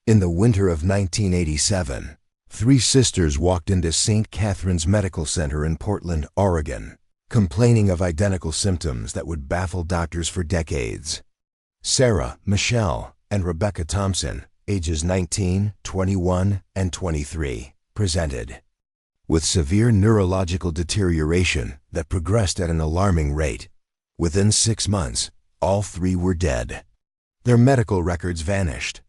In the winter of 1987, three sisters walked into St. Catherine's Medical Center in Portland, Oregon, complaining of identical symptoms that would baffle doctors for decades. Sarah, Michelle, and Rebecca Thompson, ages 19, 21, and 23, presented with severe neurological deterioration that progressed at an alarming rate. Within 6 months, all three were dead. Their medical records vanished.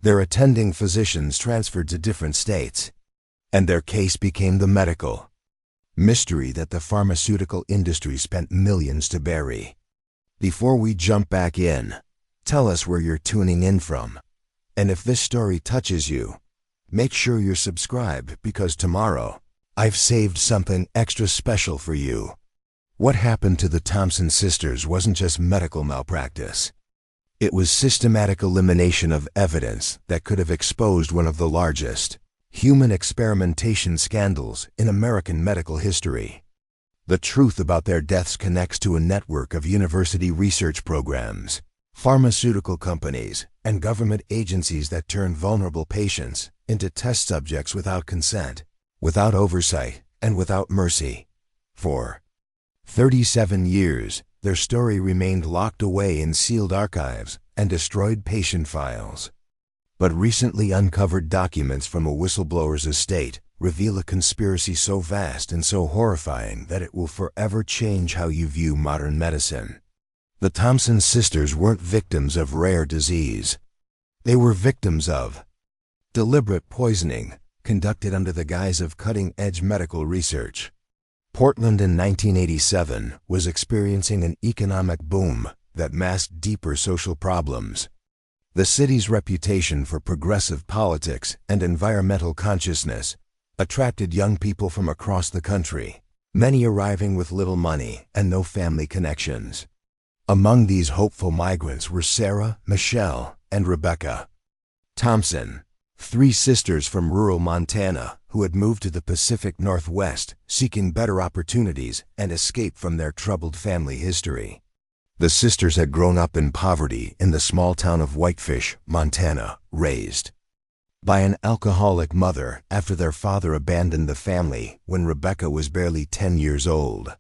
Their attending physicians transferred to different states, and their case became the medical mystery that the pharmaceutical industry spent millions to bury. Before we jump back in, tell us where you're tuning in from. And if this story touches you, make sure you're subscribed, because tomorrow, I've saved something extra special for you. What happened to the Thompson sisters wasn't just medical malpractice. It was systematic elimination of evidence that could have exposed one of the largest human experimentation scandals in American medical history. The truth about their deaths connects to a network of university research programs, pharmaceutical companies, and government agencies that turn vulnerable patients into test subjects without consent, without oversight, and without mercy. For 37 years, their story remained locked away in sealed archives and destroyed patient files. But recently uncovered documents from a whistleblower's estate reveal a conspiracy so vast and so horrifying that it will forever change how you view modern medicine. The Thompson sisters weren't victims of rare disease. They were victims of deliberate poisoning conducted under the guise of cutting-edge medical research. Portland in 1987 was experiencing an economic boom that masked deeper social problems. The city's reputation for progressive politics and environmental consciousness attracted young people from across the country, many arriving with little money and no family connections. Among these hopeful migrants were Sarah, Michelle, and Rebecca Thompson, three sisters from rural Montana who had moved to the Pacific Northwest seeking better opportunities and escape from their troubled family history. The sisters had grown up in poverty in the small town of Whitefish, Montana, raised by an alcoholic mother after their father abandoned the family when Rebecca was barely 10 years old.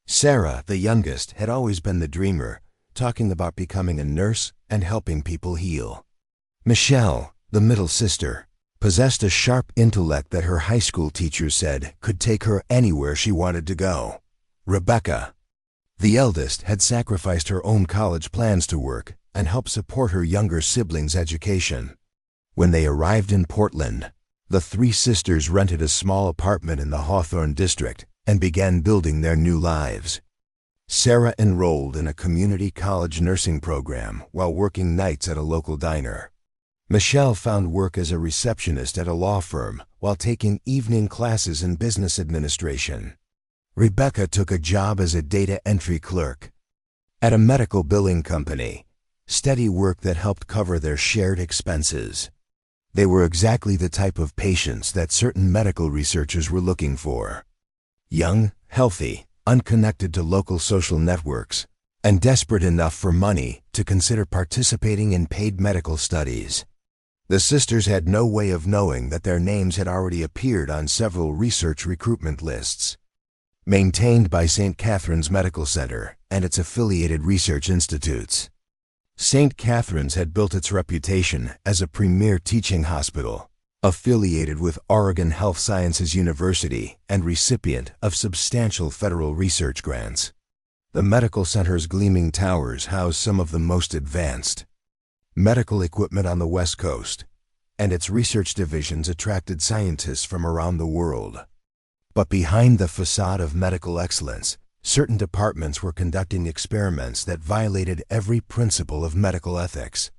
Sarah, the youngest, had always been the dreamer, talking about becoming a nurse and helping people heal. Michelle, the middle sister, possessed a sharp intellect that her high school teachers said could take her anywhere she wanted to go. Rebecca, the eldest, had sacrificed her own college plans to work and help support her younger siblings' education. When they arrived in Portland, the three sisters rented a small apartment in the Hawthorne district and began building their new lives. Sarah enrolled in a community college nursing program while working nights at a local diner. Michelle found work as a receptionist at a law firm while taking evening classes in business administration. Rebecca took a job as a data entry clerk at a medical billing company, steady work that helped cover their shared expenses. They were exactly the type of patients that certain medical researchers were looking for. Young, healthy, unconnected to local social networks, and desperate enough for money to consider participating in paid medical studies. The sisters had no way of knowing that their names had already appeared on several research recruitment lists maintained by St. Catherine's Medical Center and its affiliated research institutes. St. Catherine's had built its reputation as a premier teaching hospital, affiliated with Oregon Health Sciences University and recipient of substantial federal research grants. The medical center's gleaming towers house some of the most advanced medical equipment on the West Coast, and its research divisions attracted scientists from around the world. But behind the facade of medical excellence, certain departments were conducting experiments that violated every principle of medical ethics.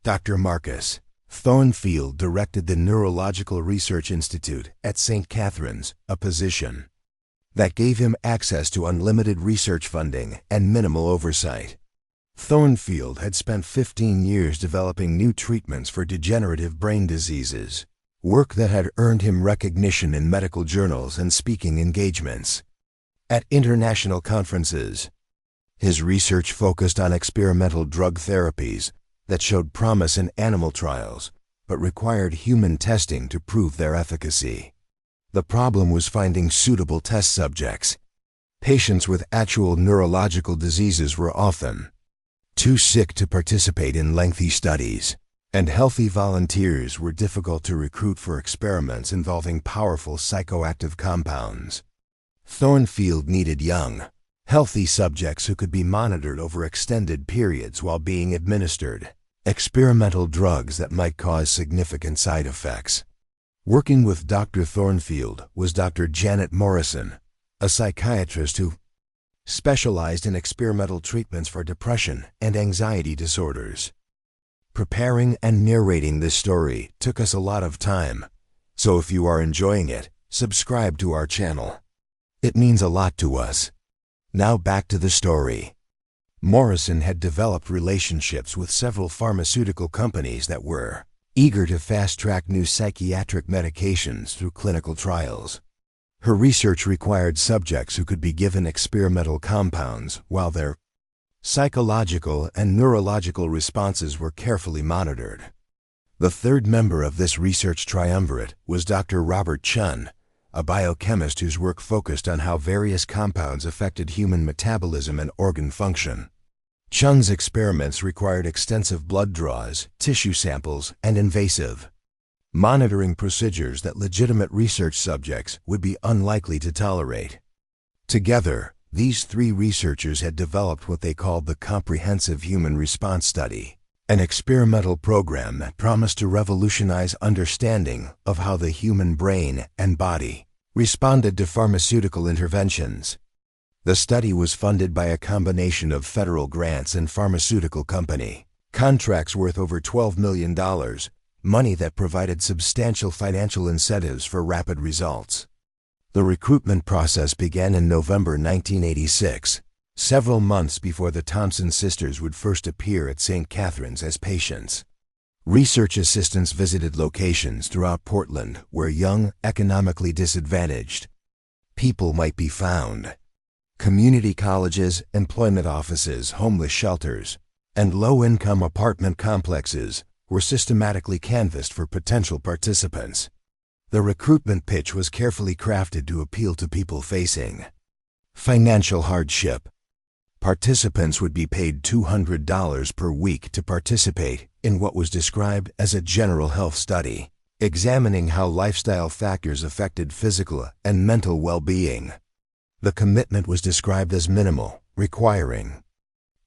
Dr. Marcus Thornfield directed the Neurological Research Institute at St. Catherine's, a position that gave him access to unlimited research funding and minimal oversight. Thornfield had spent 15 years developing new treatments for degenerative brain diseases, work that had earned him recognition in medical journals and speaking engagements at international conferences. His research focused on experimental drug therapies that showed promise in animal trials, but required human testing to prove their efficacy. The problem was finding suitable test subjects. Patients with actual neurological diseases were often too sick to participate in lengthy studies, and healthy volunteers were difficult to recruit for experiments involving powerful psychoactive compounds. Thornfield needed young, healthy subjects who could be monitored over extended periods while being administered experimental drugs that might cause significant side effects. Working with Dr. Thornfield was Dr. Janet Morrison, a psychiatrist who specialized in experimental treatments for depression and anxiety disorders. Preparing and narrating this story took us a lot of time, so if you are enjoying it, subscribe to our channel. It means a lot to us. Now back to the story. Morrison had developed relationships with several pharmaceutical companies that were eager to fast-track new psychiatric medications through clinical trials. Her research required subjects who could be given experimental compounds while their psychological and neurological responses were carefully monitored. The third member of this research triumvirate was Dr. Robert Chun, a biochemist whose work focused on how various compounds affected human metabolism and organ function. Chun's experiments required extensive blood draws, tissue samples, and invasive monitoring procedures that legitimate research subjects would be unlikely to tolerate. Together, these three researchers had developed what they called the Comprehensive Human Response Study, an experimental program that promised to revolutionize understanding of how the human brain and body responded to pharmaceutical interventions. The study was funded by a combination of federal grants and pharmaceutical company contracts worth over $12 million, money that provided substantial financial incentives for rapid results. The recruitment process began in November 1986, several months before the Thompson sisters would first appear at St. Catherine's as patients. Research assistants visited locations throughout Portland where young, economically disadvantaged people might be found. Community colleges, employment offices, homeless shelters, and low-income apartment complexes were systematically canvassed for potential participants. The recruitment pitch was carefully crafted to appeal to people facing financial hardship. Participants would be paid $200 per week to participate in what was described as a general health study, examining how lifestyle factors affected physical and mental well-being. The commitment was described as minimal, requiring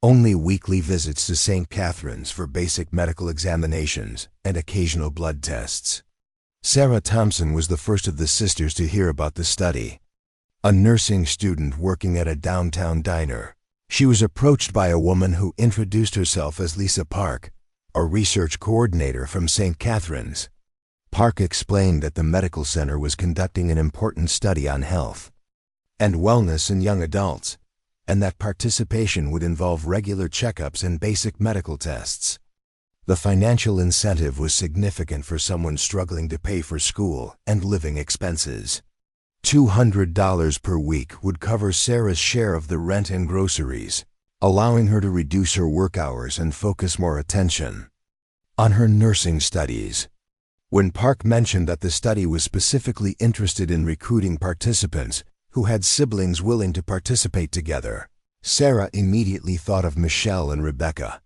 only weekly visits to St. Catherine's for basic medical examinations and occasional blood tests. Sarah Thompson was the first of the sisters to hear about the study. A nursing student working at a downtown diner, she was approached by a woman who introduced herself as Lisa Park, a research coordinator from St. Catherine's. Park explained that the medical center was conducting an important study on health and wellness in young adults, and that participation would involve regular checkups and basic medical tests. The financial incentive was significant for someone struggling to pay for school and living expenses. $200 per week would cover Sarah's share of the rent and groceries, allowing her to reduce her work hours and focus more attention on her nursing studies. When Park mentioned that the study was specifically interested in recruiting participants who had siblings willing to participate together, Sarah immediately thought of Michelle and Rebecca.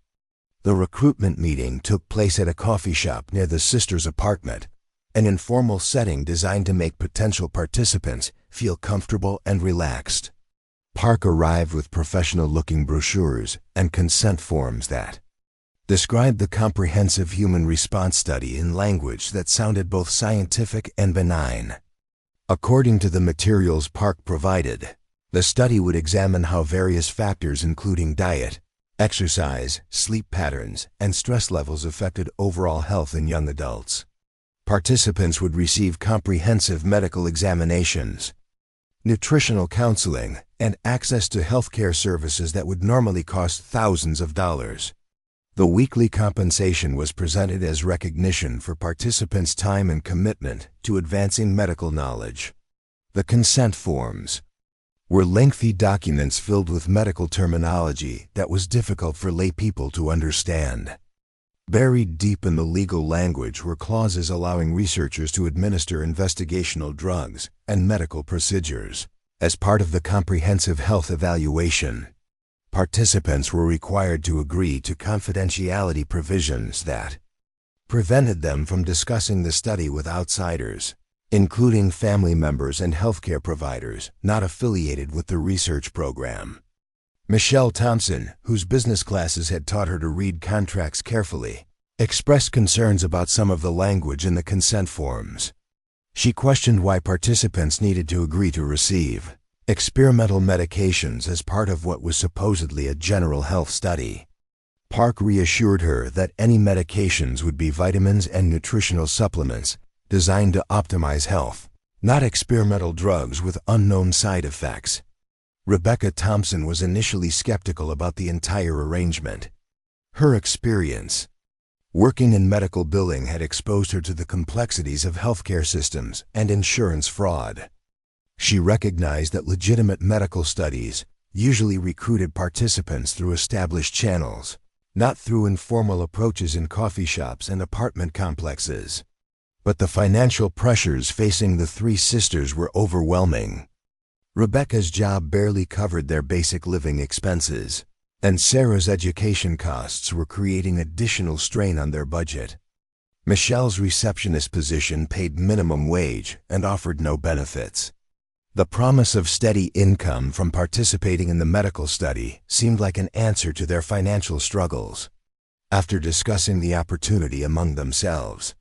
The recruitment meeting took place at a coffee shop near the sisters' apartment, an informal setting designed to make potential participants feel comfortable and relaxed. Park arrived with professional-looking brochures and consent forms that described the Comprehensive Human Response Study in language that sounded both scientific and benign. According to the materials Park provided, the study would examine how various factors including diet, exercise, sleep patterns, and stress levels affected overall health in young adults. Participants would receive comprehensive medical examinations, nutritional counseling, and access to healthcare services that would normally cost thousands of dollars. The weekly compensation was presented as recognition for participants' time and commitment to advancing medical knowledge. The consent forms were lengthy documents filled with medical terminology that was difficult for lay people to understand. Buried deep in the legal language were clauses allowing researchers to administer investigational drugs and medical procedures. As part of the comprehensive health evaluation, participants were required to agree to confidentiality provisions that prevented them from discussing the study with outsiders, including family members and healthcare providers not affiliated with the research program. Michelle Thompson, whose business classes had taught her to read contracts carefully, expressed concerns about some of the language in the consent forms. She questioned why participants needed to agree to receive experimental medications as part of what was supposedly a general health study. Park reassured her that any medications would be vitamins and nutritional supplements designed to optimize health, not experimental drugs with unknown side effects. Rebecca Thompson was initially skeptical about the entire arrangement. Her experience working in medical billing had exposed her to the complexities of healthcare systems and insurance fraud. She recognized that legitimate medical studies usually recruited participants through established channels, not through informal approaches in coffee shops and apartment complexes. But the financial pressures facing the three sisters were overwhelming. Rebecca's job barely covered their basic living expenses, and Sarah's education costs were creating additional strain on their budget. Michelle's receptionist position paid minimum wage and offered no benefits. The promise of steady income from participating in the medical study seemed like an answer to their financial struggles. After discussing the opportunity among themselves,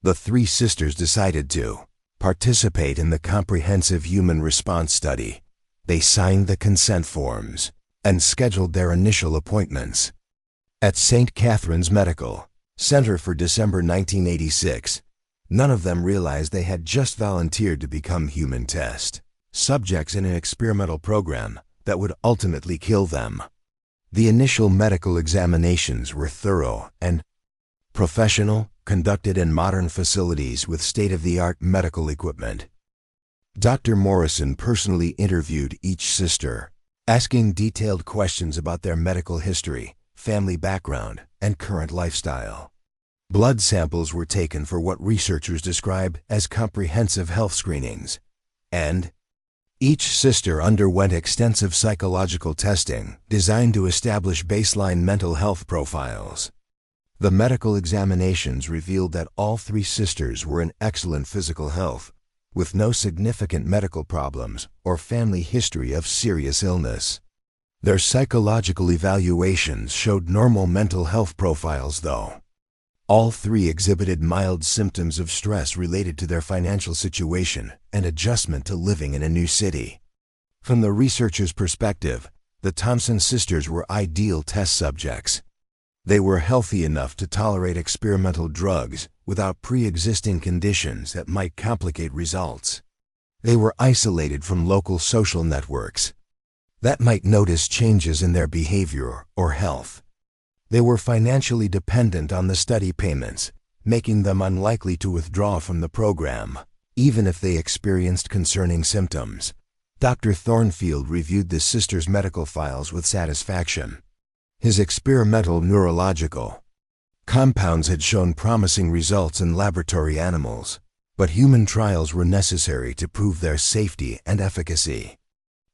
the three sisters decided to participate in the comprehensive human response study. They signed the consent forms and scheduled their initial appointments at St. Catherine's Medical Center for December 1986. None of them realized they had just volunteered to become human test subjects in an experimental program that would ultimately kill them. The initial medical examinations were thorough and professional, conducted in modern facilities with state-of-the-art medical equipment. Dr. Morrison personally interviewed each sister, asking detailed questions about their medical history, family background, and current lifestyle. Blood samples were taken for what researchers describe as comprehensive health screenings, and each sister underwent extensive psychological testing designed to establish baseline mental health profiles. The medical examinations revealed that all three sisters were in excellent physical health, with no significant medical problems or family history of serious illness. Their psychological evaluations showed normal mental health profiles, though. All three exhibited mild symptoms of stress related to their financial situation and adjustment to living in a new city. From the researchers' perspective, the Thompson sisters were ideal test subjects. They were healthy enough to tolerate experimental drugs without pre-existing conditions that might complicate results. They were isolated from local social networks that might notice changes in their behavior or health. They were financially dependent on the study payments, making them unlikely to withdraw from the program, even if they experienced concerning symptoms. Dr. Thornfield reviewed the sisters' medical files with satisfaction. His experimental neurological compounds had shown promising results in laboratory animals, but human trials were necessary to prove their safety and efficacy.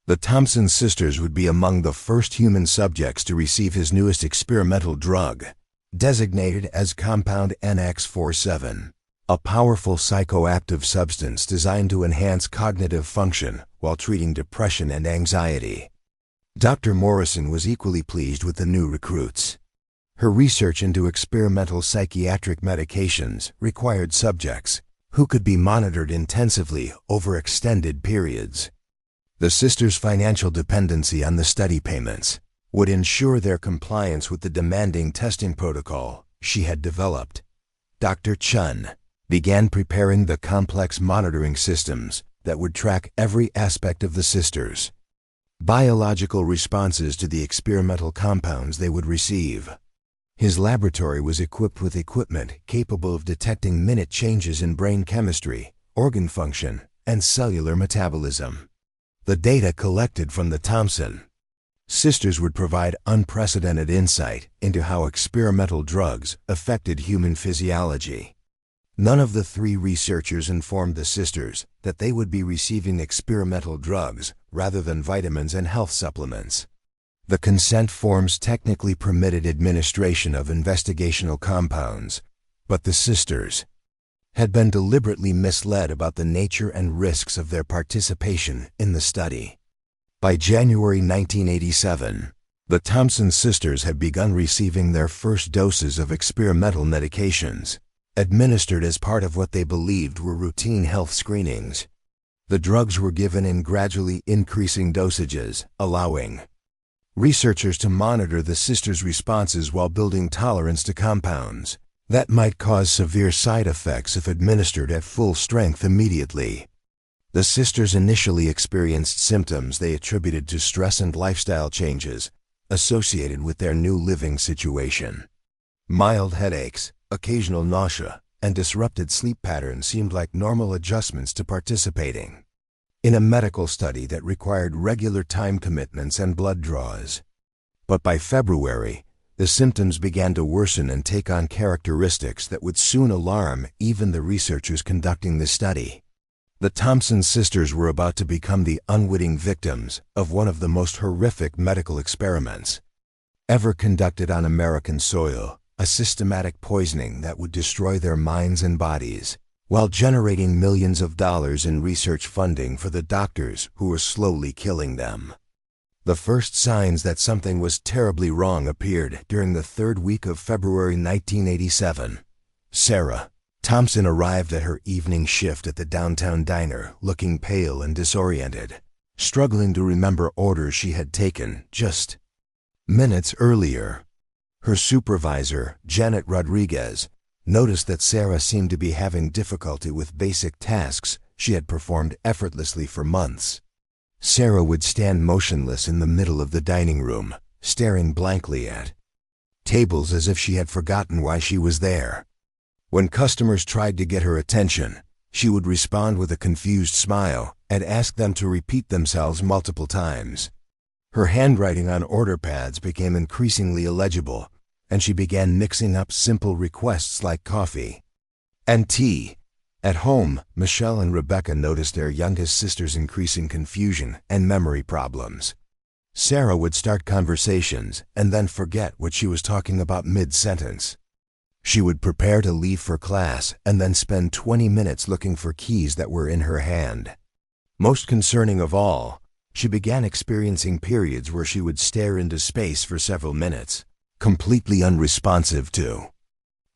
The Thompson sisters would be among the first human subjects to receive his newest experimental drug, designated as Compound NX47, a powerful psychoactive substance designed to enhance cognitive function while treating depression and anxiety. Dr. Morrison was equally pleased with the new recruits. Her research into experimental psychiatric medications required subjects who could be monitored intensively over extended periods. The sisters' financial dependency on the study payments would ensure their compliance with the demanding testing protocol she had developed. Dr. Chun began preparing the complex monitoring systems that would track every aspect of the sisters' biological responses to the experimental compounds they would receive. His laboratory was equipped with equipment capable of detecting minute changes in brain chemistry, organ function, and cellular metabolism. The data collected from the Thompson Sisters would provide unprecedented insight into how experimental drugs affected human physiology. None of the three researchers informed the sisters that they would be receiving experimental drugs rather than vitamins and health supplements. The consent forms technically permitted administration of investigational compounds, but the sisters had been deliberately misled about the nature and risks of their participation in the study. By January 1987, the Thompson sisters had begun receiving their first doses of experimental medications, administered as part of what they believed were routine health screenings. The drugs were given in gradually increasing dosages, allowing researchers to monitor the sisters' responses while building tolerance to compounds that might cause severe side effects if administered at full strength immediately. The sisters initially experienced symptoms they attributed to stress and lifestyle changes associated with their new living situation. Mild headaches, occasional nausea, and disrupted sleep patterns seemed like normal adjustments to participating in a medical study that required regular time commitments and blood draws. But by February, the symptoms began to worsen and take on characteristics that would soon alarm even the researchers conducting the study. The Thompson sisters were about to become the unwitting victims of one of the most horrific medical experiments ever conducted on American soil, a systematic poisoning that would destroy their minds and bodies, while generating millions of dollars in research funding for the doctors who were slowly killing them. The first signs that something was terribly wrong appeared during the third week of February 1987. Sarah Thompson arrived at her evening shift at the downtown diner looking pale and disoriented, struggling to remember orders she had taken just minutes earlier. Her supervisor, Janet Rodriguez, noticed that Sarah seemed to be having difficulty with basic tasks she had performed effortlessly for months. Sarah would stand motionless in the middle of the dining room, staring blankly at tables as if she had forgotten why she was there. When customers tried to get her attention, she would respond with a confused smile and ask them to repeat themselves multiple times. Her handwriting on order pads became increasingly illegible, and she began mixing up simple requests like coffee and tea. At home, Michelle and Rebecca noticed their youngest sister's increasing confusion and memory problems. Sarah would start conversations and then forget what she was talking about mid-sentence. She would prepare to leave for class and then spend 20 minutes looking for keys that were in her hand. Most concerning of all, she began experiencing periods where she would stare into space for several minutes, completely unresponsive to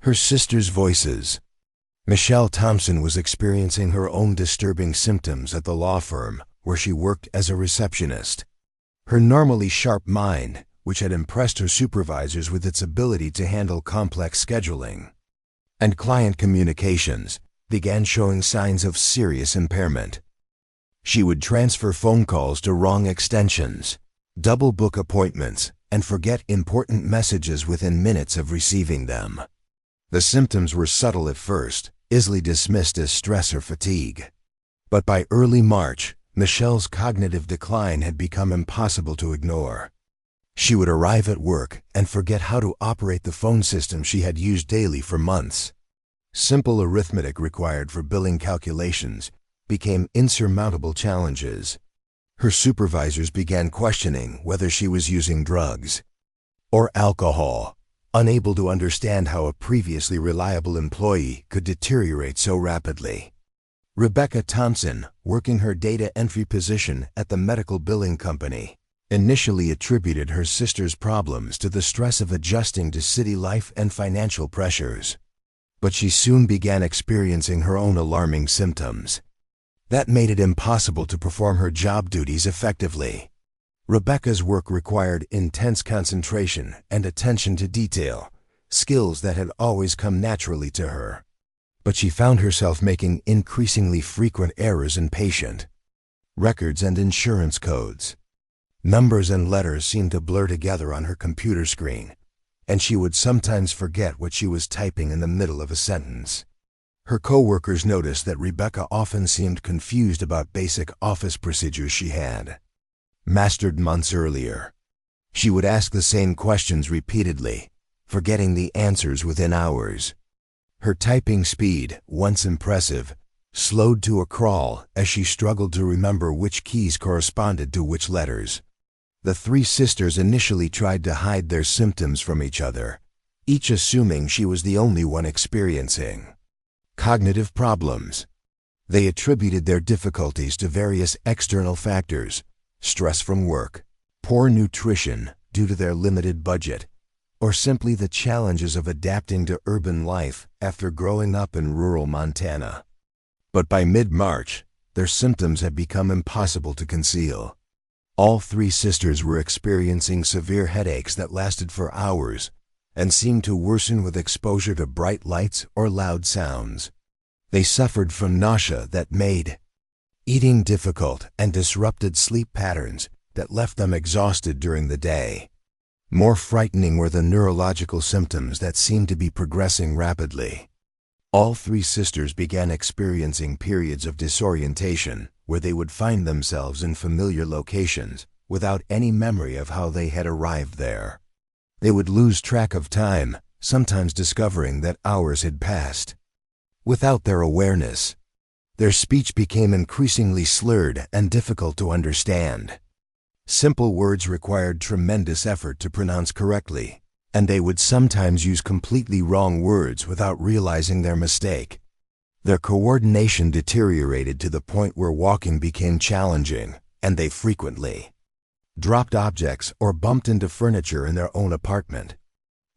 her sister's voices. Michelle Thompson was experiencing her own disturbing symptoms at the law firm where she worked as a receptionist. Her normally sharp mind, which had impressed her supervisors with its ability to handle complex scheduling and client communications, began showing signs of serious impairment. She would transfer phone calls to wrong extensions, double book appointments, and forget important messages within minutes of receiving them. The symptoms were subtle at first, easily dismissed as stress or fatigue. But by early March, Michelle's cognitive decline had become impossible to ignore. She would arrive at work and forget how to operate the phone system she had used daily for months. Simple arithmetic required for billing calculations became insurmountable challenges. Her supervisors began questioning whether she was using drugs or alcohol, unable to understand how a previously reliable employee could deteriorate so rapidly. Rebecca Thompson, working her data entry position at the medical billing company, initially attributed her sister's problems to the stress of adjusting to city life and financial pressures. But she soon began experiencing her own alarming symptoms that made it impossible to perform her job duties effectively. Rebecca's work required intense concentration and attention to detail, skills that had always come naturally to her. But she found herself making increasingly frequent errors in patient records and insurance codes. Numbers and letters seemed to blur together on her computer screen, and she would sometimes forget what she was typing in the middle of a sentence. Her coworkers noticed that Rebecca often seemed confused about basic office procedures she had mastered months earlier. She would ask the same questions repeatedly, forgetting the answers within hours. Her typing speed, once impressive, slowed to a crawl as she struggled to remember which keys corresponded to which letters. The three sisters initially tried to hide their symptoms from each other, each assuming she was the only one experiencing cognitive problems. They attributed their difficulties to various external factors: stress from work, poor nutrition due to their limited budget, or simply the challenges of adapting to urban life after growing up in rural Montana. But by mid-March, their symptoms had become impossible to conceal. All three sisters were experiencing severe headaches that lasted for hours and seemed to worsen with exposure to bright lights or loud sounds. They suffered from nausea that made eating difficult and disrupted sleep patterns that left them exhausted during the day. More frightening were the neurological symptoms that seemed to be progressing rapidly. All three sisters began experiencing periods of disorientation where they would find themselves in familiar locations without any memory of how they had arrived there. They would lose track of time, sometimes discovering that hours had passed. Without their awareness, their speech became increasingly slurred and difficult to understand. Simple words required tremendous effort to pronounce correctly, and they would sometimes use completely wrong words without realizing their mistake. Their coordination deteriorated to the point where walking became challenging, and they frequently dropped objects or bumped into furniture in their own apartment.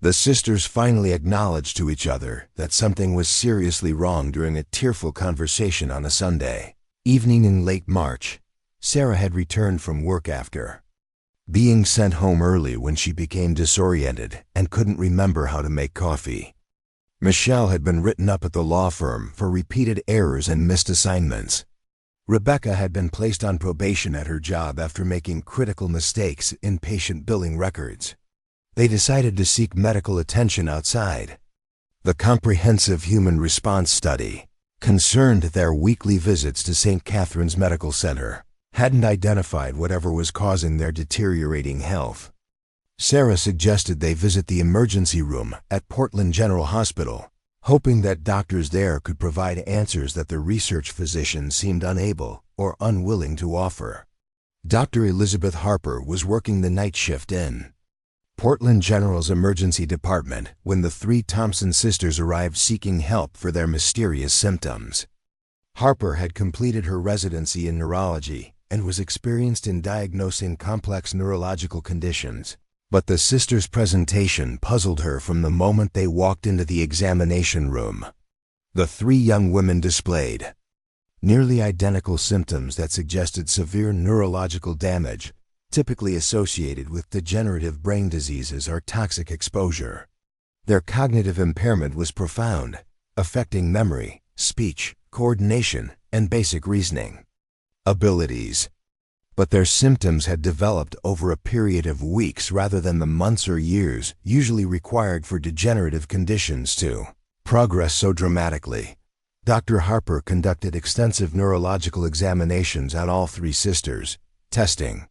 The sisters finally acknowledged to each other that something was seriously wrong during a tearful conversation on a Sunday evening in late March. Sarah had returned from work after being sent home early when she became disoriented and couldn't remember how to make coffee. Michelle had been written up at the law firm for repeated errors and missed assignments. Rebecca had been placed on probation at her job after making critical mistakes in patient billing records. They decided to seek medical attention outside. The Comprehensive Human Response Study, concerned their weekly visits to St. Catherine's Medical Center, hadn't identified whatever was causing their deteriorating health. Sarah suggested they visit the emergency room at Portland General Hospital, hoping that doctors there could provide answers that the research physicians seemed unable or unwilling to offer. Dr. Elizabeth Harper was working the night shift in Portland General's emergency department when the three Thompson sisters arrived seeking help for their mysterious symptoms. Harper had completed her residency in neurology and was experienced in diagnosing complex neurological conditions. But the sisters' presentation puzzled her from the moment they walked into the examination room. The three young women displayed nearly identical symptoms that suggested severe neurological damage, typically associated with degenerative brain diseases or toxic exposure. Their cognitive impairment was profound, affecting memory, speech, coordination, and basic reasoning abilities. But their symptoms had developed over a period of weeks rather than the months or years usually required for degenerative conditions to progress so dramatically. Dr. Harper conducted extensive neurological examinations on all three sisters, testing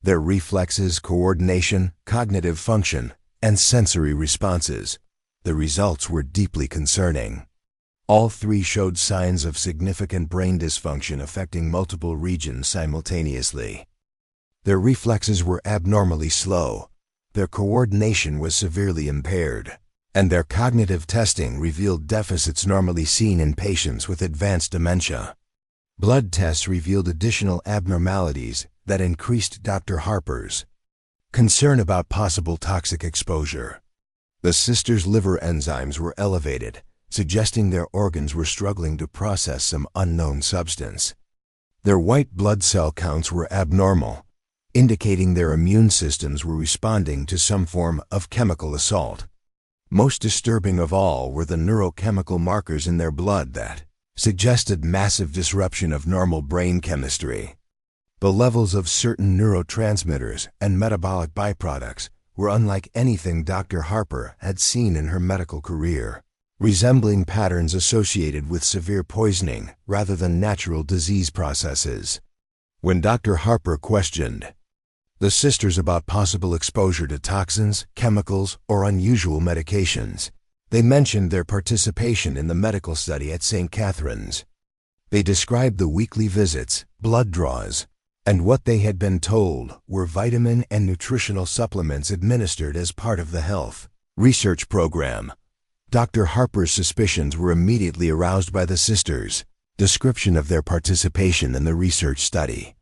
their reflexes, coordination, cognitive function, and sensory responses. The results were deeply concerning. All three showed signs of significant brain dysfunction affecting multiple regions simultaneously. Their reflexes were abnormally slow, their coordination was severely impaired, and their cognitive testing revealed deficits normally seen in patients with advanced dementia. Blood tests revealed additional abnormalities that increased Dr. Harper's concern about possible toxic exposure. The sisters' liver enzymes were elevated, suggesting their organs were struggling to process some unknown substance. Their white blood cell counts were abnormal, indicating their immune systems were responding to some form of chemical assault. Most disturbing of all were the neurochemical markers in their blood that suggested massive disruption of normal brain chemistry. The levels of certain neurotransmitters and metabolic byproducts were unlike anything Dr. Harper had seen in her medical career, resembling patterns associated with severe poisoning rather than natural disease processes. When Dr. Harper questioned the sisters about possible exposure to toxins, chemicals, or unusual medications. They mentioned their participation in the medical study at St. Catherine's. They described the weekly visits, blood draws, and what they had been told were vitamin and nutritional supplements administered as part of the health research program. Dr. Harper's suspicions were immediately aroused by the sisters' description of their participation in the research study.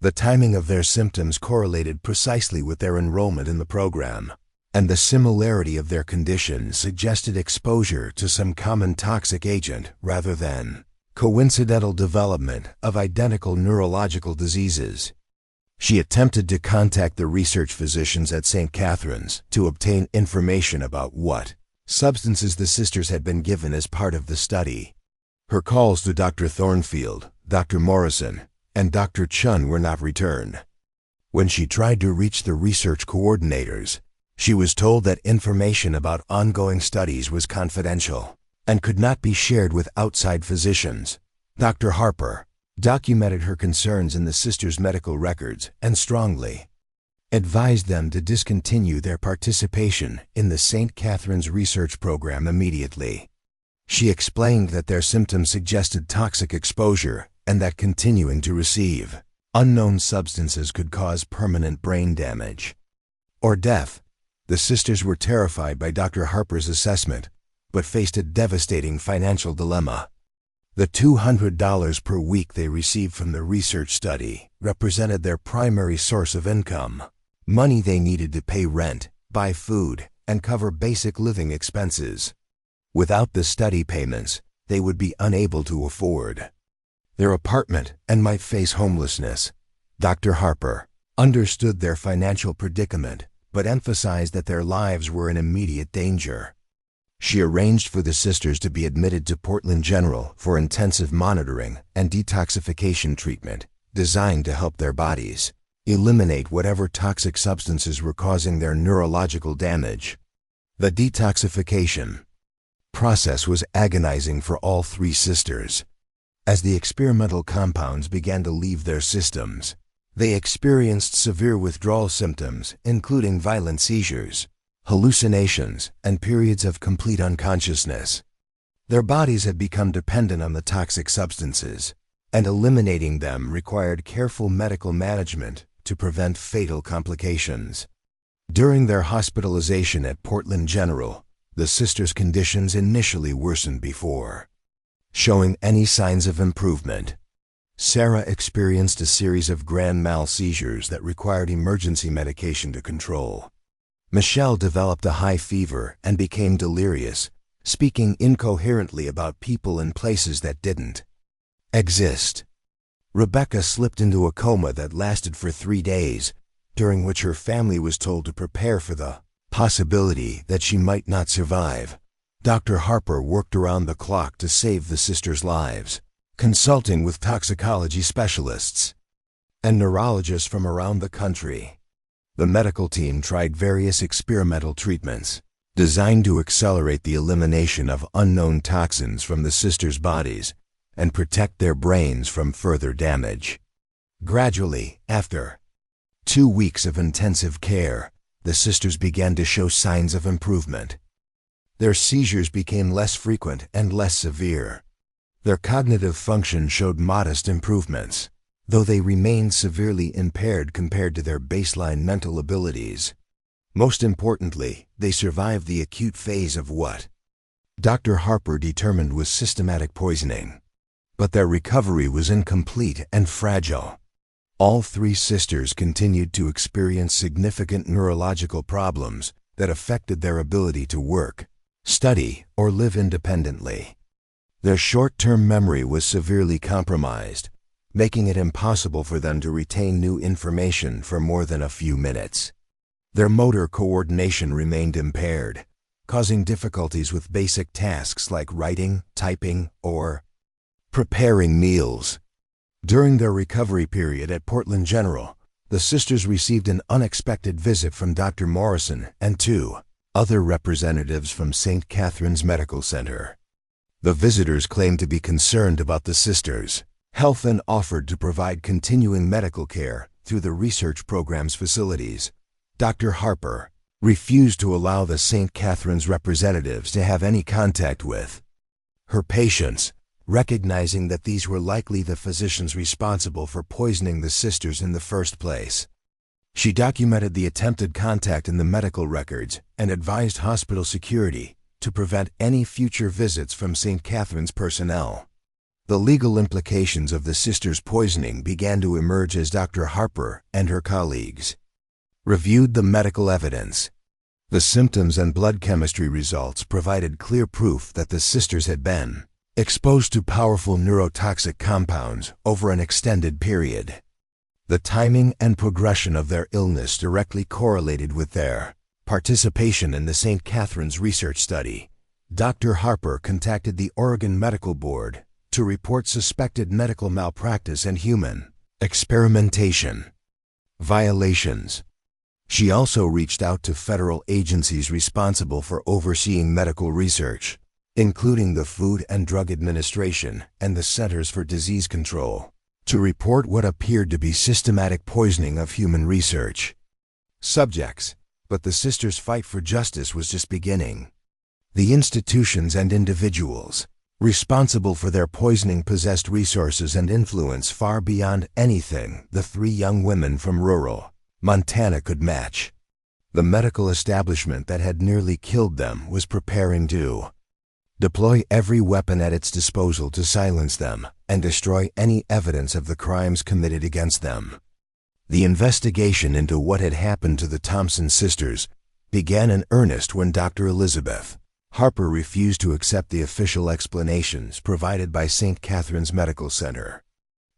The timing of their symptoms correlated precisely with their enrollment in the program, and the similarity of their conditions suggested exposure to some common toxic agent rather than coincidental development of identical neurological diseases. She attempted to contact the research physicians at St. Catherine's to obtain information about what substances the sisters had been given as part of the study. Her calls to Dr. Thornfield, Dr. Morrison, and Dr. Chun were not returned. When she tried to reach the research coordinators, she was told that information about ongoing studies was confidential and could not be shared with outside physicians. Dr. Harper documented her concerns in the sisters' medical records and strongly advised them to discontinue their participation in the St. Catherine's research program immediately. She explained that their symptoms suggested toxic exposure and that continuing to receive unknown substances could cause permanent brain damage or death. The sisters were terrified by Dr. Harper's assessment, but faced a devastating financial dilemma. The $200 per week they received from the research study represented their primary source of income, money they needed to pay rent, buy food, and cover basic living expenses. Without the study payments, they would be unable to afford their apartment and might face homelessness. Dr. Harper understood their financial predicament, but emphasized that their lives were in immediate danger. She arranged for the sisters to be admitted to Portland General for intensive monitoring and detoxification treatment designed to help their bodies eliminate whatever toxic substances were causing their neurological damage. The detoxification process was agonizing for all three sisters. As the experimental compounds began to leave their systems, they experienced severe withdrawal symptoms, including violent seizures, hallucinations, and periods of complete unconsciousness. Their bodies had become dependent on the toxic substances, and eliminating them required careful medical management to prevent fatal complications. During their hospitalization at Portland General, the sisters' conditions initially worsened before showing any signs of improvement. Sarah experienced a series of grand mal seizures that required emergency medication to control. Michelle developed a high fever and became delirious, speaking incoherently about people and places that didn't exist. Rebecca slipped into a coma that lasted for 3 days, during which her family was told to prepare for the possibility that she might not survive. Dr. Harper worked around the clock to save the sisters' lives, consulting with toxicology specialists and neurologists from around the country. The medical team tried various experimental treatments designed to accelerate the elimination of unknown toxins from the sisters' bodies and protect their brains from further damage. Gradually, after 2 weeks of intensive care, the sisters began to show signs of improvement. Their seizures became less frequent and less severe. Their cognitive function showed modest improvements, though they remained severely impaired compared to their baseline mental abilities. Most importantly, they survived the acute phase of what Dr. Harper determined was systematic poisoning. But their recovery was incomplete and fragile. All three sisters continued to experience significant neurological problems that affected their ability to work, study, or live independently. Their short-term memory was severely compromised, making it impossible for them to retain new information for more than a few minutes. Their motor coordination remained impaired, causing difficulties with basic tasks like writing, typing, or preparing meals. During their recovery period at Portland General, the sisters received an unexpected visit from Dr. Morrison and 2 other representatives from St. Catherine's Medical Center. The visitors claimed to be concerned about the sisters' health and offered to provide continuing medical care through the research program's facilities. Dr. Harper refused to allow the St. Catherine's representatives to have any contact with her patients, recognizing that these were likely the physicians responsible for poisoning the sisters in the first place. She documented the attempted contact in the medical records and advised hospital security to prevent any future visits from St. Catherine's personnel. The legal implications of the sisters' poisoning began to emerge as Dr. Harper and her colleagues reviewed the medical evidence. The symptoms and blood chemistry results provided clear proof that the sisters had been exposed to powerful neurotoxic compounds over an extended period. The timing and progression of their illness directly correlated with their participation in the St. Catherine's research study. Dr. Harper contacted the Oregon Medical Board to report suspected medical malpractice and human experimentation violations. She also reached out to federal agencies responsible for overseeing medical research, including the Food and Drug Administration and the Centers for Disease Control, to report what appeared to be systematic poisoning of human research subjects. But the sisters' fight for justice was just beginning. The institutions and individuals responsible for their poisoning possessed resources and influence far beyond anything the three young women from rural Montana could match. The medical establishment that had nearly killed them was preparing to deploy every weapon at its disposal to silence them and destroy any evidence of the crimes committed against them. The investigation into what had happened to the Thompson sisters began in earnest when Dr. Elizabeth Harper refused to accept the official explanations provided by St. Catherine's Medical Center.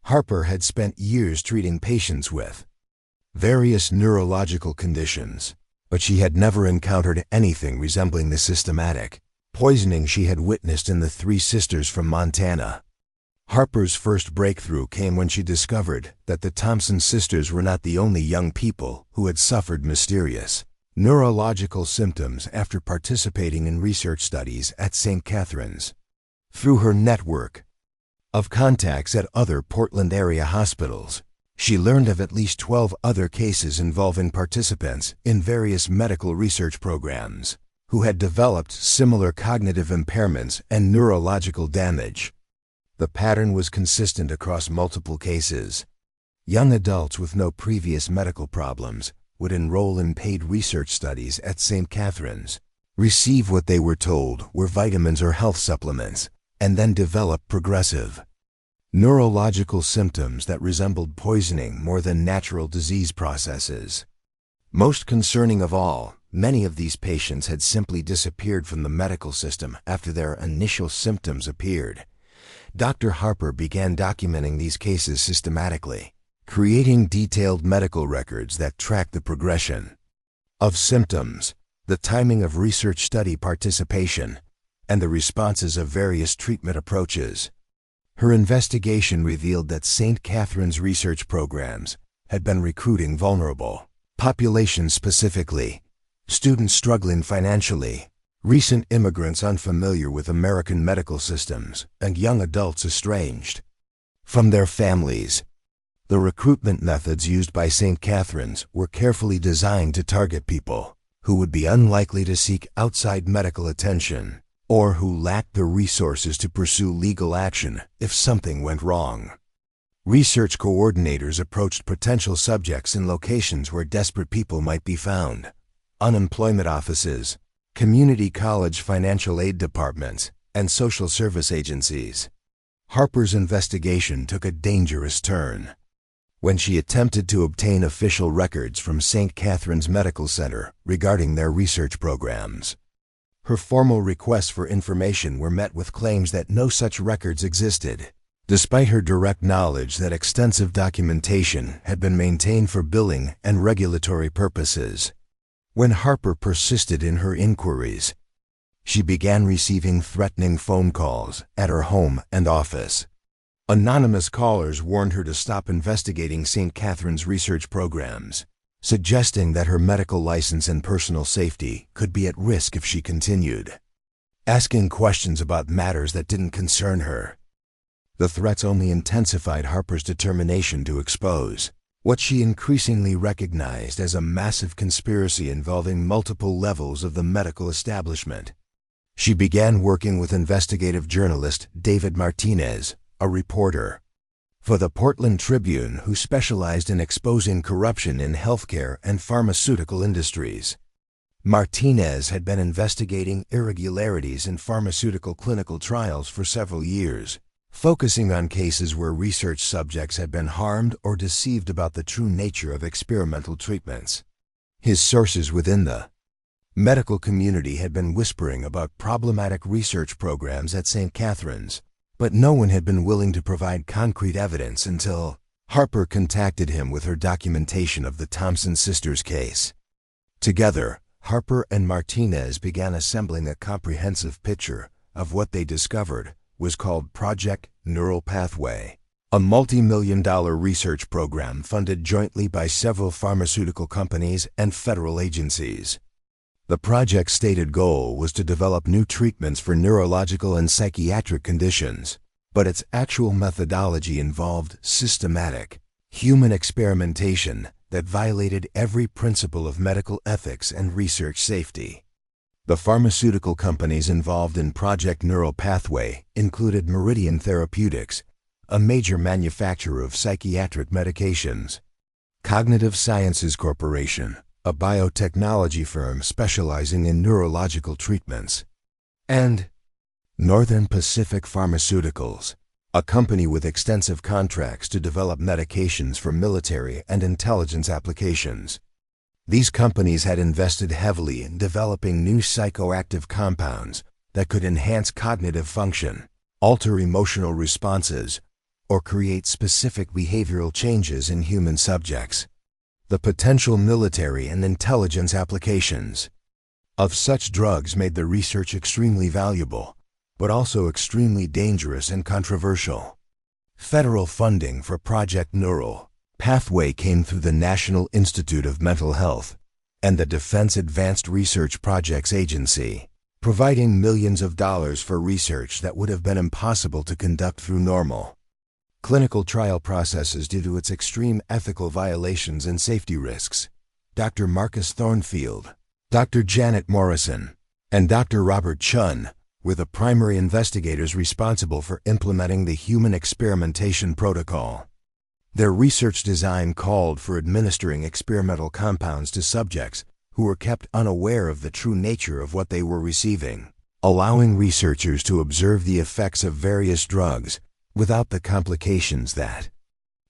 Harper had spent years treating patients with various neurological conditions, but she had never encountered anything resembling the systematic poisoning she had witnessed in the three sisters from Montana. Harper's first breakthrough came when she discovered that the Thompson sisters were not the only young people who had suffered mysterious neurological symptoms after participating in research studies at St. Catherine's. Through her network of contacts at other Portland area hospitals, she learned of at least 12 other cases involving participants in various medical research programs who had developed similar cognitive impairments and neurological damage. The pattern was consistent across multiple cases. Young adults with no previous medical problems would enroll in paid research studies at St. Catherine's, receive what they were told were vitamins or health supplements, and then develop progressive neurological symptoms that resembled poisoning more than natural disease processes. Most concerning of all, many of these patients had simply disappeared from the medical system after their initial symptoms appeared. Dr. Harper began documenting these cases systematically, creating detailed medical records that tracked the progression of symptoms, the timing of research study participation, and the responses of various treatment approaches. Her investigation revealed that St. Catherine's research programs had been recruiting vulnerable populations, specifically students struggling financially, recent immigrants unfamiliar with American medical systems, and young adults estranged from their families. The recruitment methods used by St. Catherine's were carefully designed to target people who would be unlikely to seek outside medical attention or who lacked the resources to pursue legal action if something went wrong. Research coordinators approached potential subjects in locations where desperate people might be found: unemployment offices, community college financial aid departments, and social service agencies. Harper's investigation took a dangerous turn when she attempted to obtain official records from St. Catherine's Medical Center regarding their research programs. Her formal requests for information were met with claims that no such records existed, despite her direct knowledge that extensive documentation had been maintained for billing and regulatory purposes. When Harper persisted in her inquiries, she began receiving threatening phone calls at her home and office. Anonymous callers warned her to stop investigating St. Catherine's research programs, suggesting that her medical license and personal safety could be at risk if she continued asking questions about matters that didn't concern her. The threats only intensified Harper's determination to expose what she increasingly recognized as a massive conspiracy involving multiple levels of the medical establishment. She began working with investigative journalist David Martinez, a reporter for the Portland Tribune who specialized in exposing corruption in healthcare and pharmaceutical industries. Martinez had been investigating irregularities in pharmaceutical clinical trials for several years, focusing on cases where research subjects had been harmed or deceived about the true nature of experimental treatments. His sources within the medical community had been whispering about problematic research programs at St. Catherine's, but no one had been willing to provide concrete evidence until Harper contacted him with her documentation of the Thompson sisters' case. Together, Harper and Martinez began assembling a comprehensive picture of what they discovered was called Project Neural Pathway, a multi-million-dollar research program funded jointly by several pharmaceutical companies and federal agencies. The project's stated goal was to develop new treatments for neurological and psychiatric conditions, but its actual methodology involved systematic, human experimentation that violated every principle of medical ethics and research safety. The pharmaceutical companies involved in Project Neural Pathway included Meridian Therapeutics, a major manufacturer of psychiatric medications, Cognitive Sciences Corporation, a biotechnology firm specializing in neurological treatments, and Northern Pacific Pharmaceuticals, a company with extensive contracts to develop medications for military and intelligence applications. These companies had invested heavily in developing new psychoactive compounds that could enhance cognitive function, alter emotional responses, or create specific behavioral changes in human subjects. The potential military and intelligence applications of such drugs made the research extremely valuable, but also extremely dangerous and controversial. Federal funding for Project Neural Pathway came through the National Institute of Mental Health and the Defense Advanced Research Projects Agency, providing millions of dollars for research that would have been impossible to conduct through normal clinical trial processes due to its extreme ethical violations and safety risks. Dr. Marcus Thornfield, Dr. Janet Morrison, and Dr. Robert Chun were the primary investigators responsible for implementing the human experimentation protocol. Their research design called for administering experimental compounds to subjects who were kept unaware of the true nature of what they were receiving, allowing researchers to observe the effects of various drugs without the complications that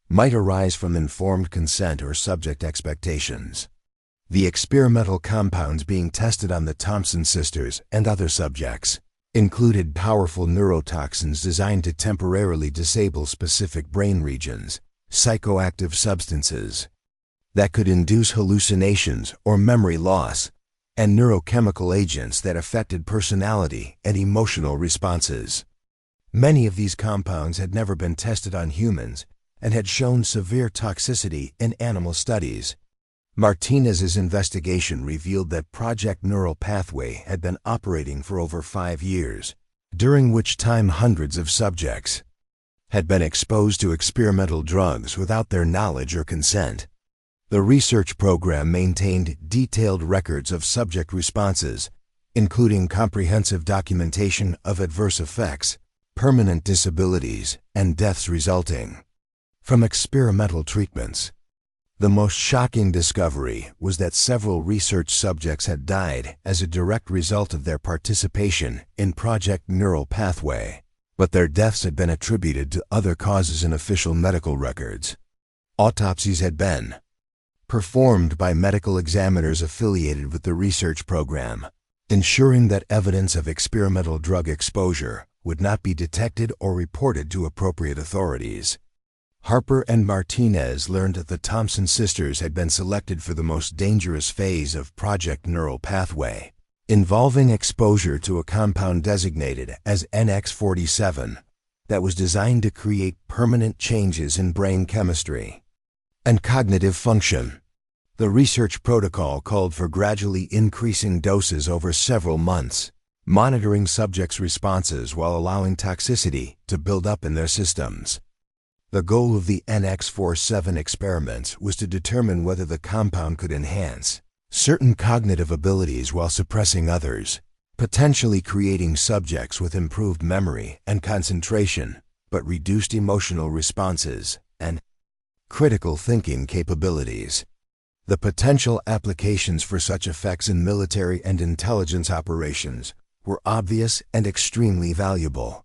might arise from informed consent or subject expectations. The experimental compounds being tested on the Thompson sisters and other subjects included powerful neurotoxins designed to temporarily disable specific brain regions, psychoactive substances that could induce hallucinations or memory loss, and neurochemical agents that affected personality and emotional responses. Many of these compounds had never been tested on humans and had shown severe toxicity in animal studies. Martinez's investigation revealed that Project Neural Pathway had been operating for over 5 years, during which time hundreds of subjects had been exposed to experimental drugs without their knowledge or consent. The research program maintained detailed records of subject responses, including comprehensive documentation of adverse effects, permanent disabilities, and deaths resulting from experimental treatments. The most shocking discovery was that several research subjects had died as a direct result of their participation in Project Neural Pathway, but their deaths had been attributed to other causes in official medical records. Autopsies had been performed by medical examiners affiliated with the research program, ensuring that evidence of experimental drug exposure would not be detected or reported to appropriate authorities. Harper and Martinez learned that the Thompson sisters had been selected for the most dangerous phase of Project Neural Pathway, involving exposure to a compound designated as NX-47 that was designed to create permanent changes in brain chemistry and cognitive function. The research protocol called for gradually increasing doses over several months, monitoring subjects' responses while allowing toxicity to build up in their systems. The goal of the NX47 experiments was to determine whether the compound could enhance certain cognitive abilities while suppressing others, potentially creating subjects with improved memory and concentration, but reduced emotional responses and critical thinking capabilities. The potential applications for such effects in military and intelligence operations were obvious and extremely valuable.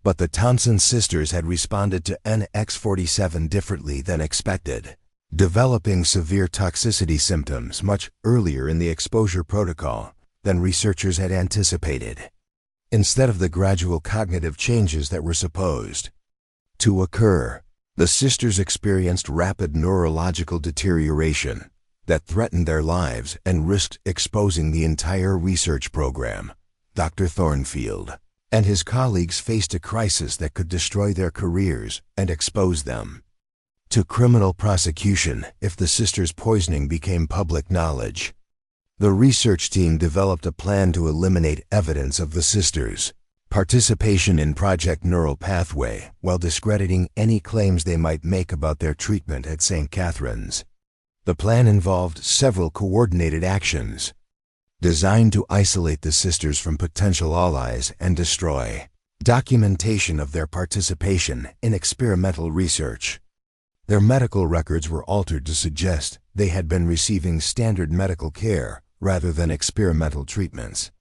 But the Thompson sisters had responded to NX47 differently than expected, developing severe toxicity symptoms much earlier in the exposure protocol than researchers had anticipated. Instead of the gradual cognitive changes that were supposed to occur, the sisters experienced rapid neurological deterioration that threatened their lives and risked exposing the entire research program. Dr. Thornfield and his colleagues faced a crisis that could destroy their careers and expose them to criminal prosecution if the sisters' poisoning became public knowledge. The research team developed a plan to eliminate evidence of the sisters' participation in Project Neural Pathway while discrediting any claims they might make about their treatment at St. Catherine's. The plan involved several coordinated actions designed to isolate the sisters from potential allies and destroy documentation of their participation in experimental research. Their medical records were altered to suggest they had been receiving standard medical care rather than experimental treatments.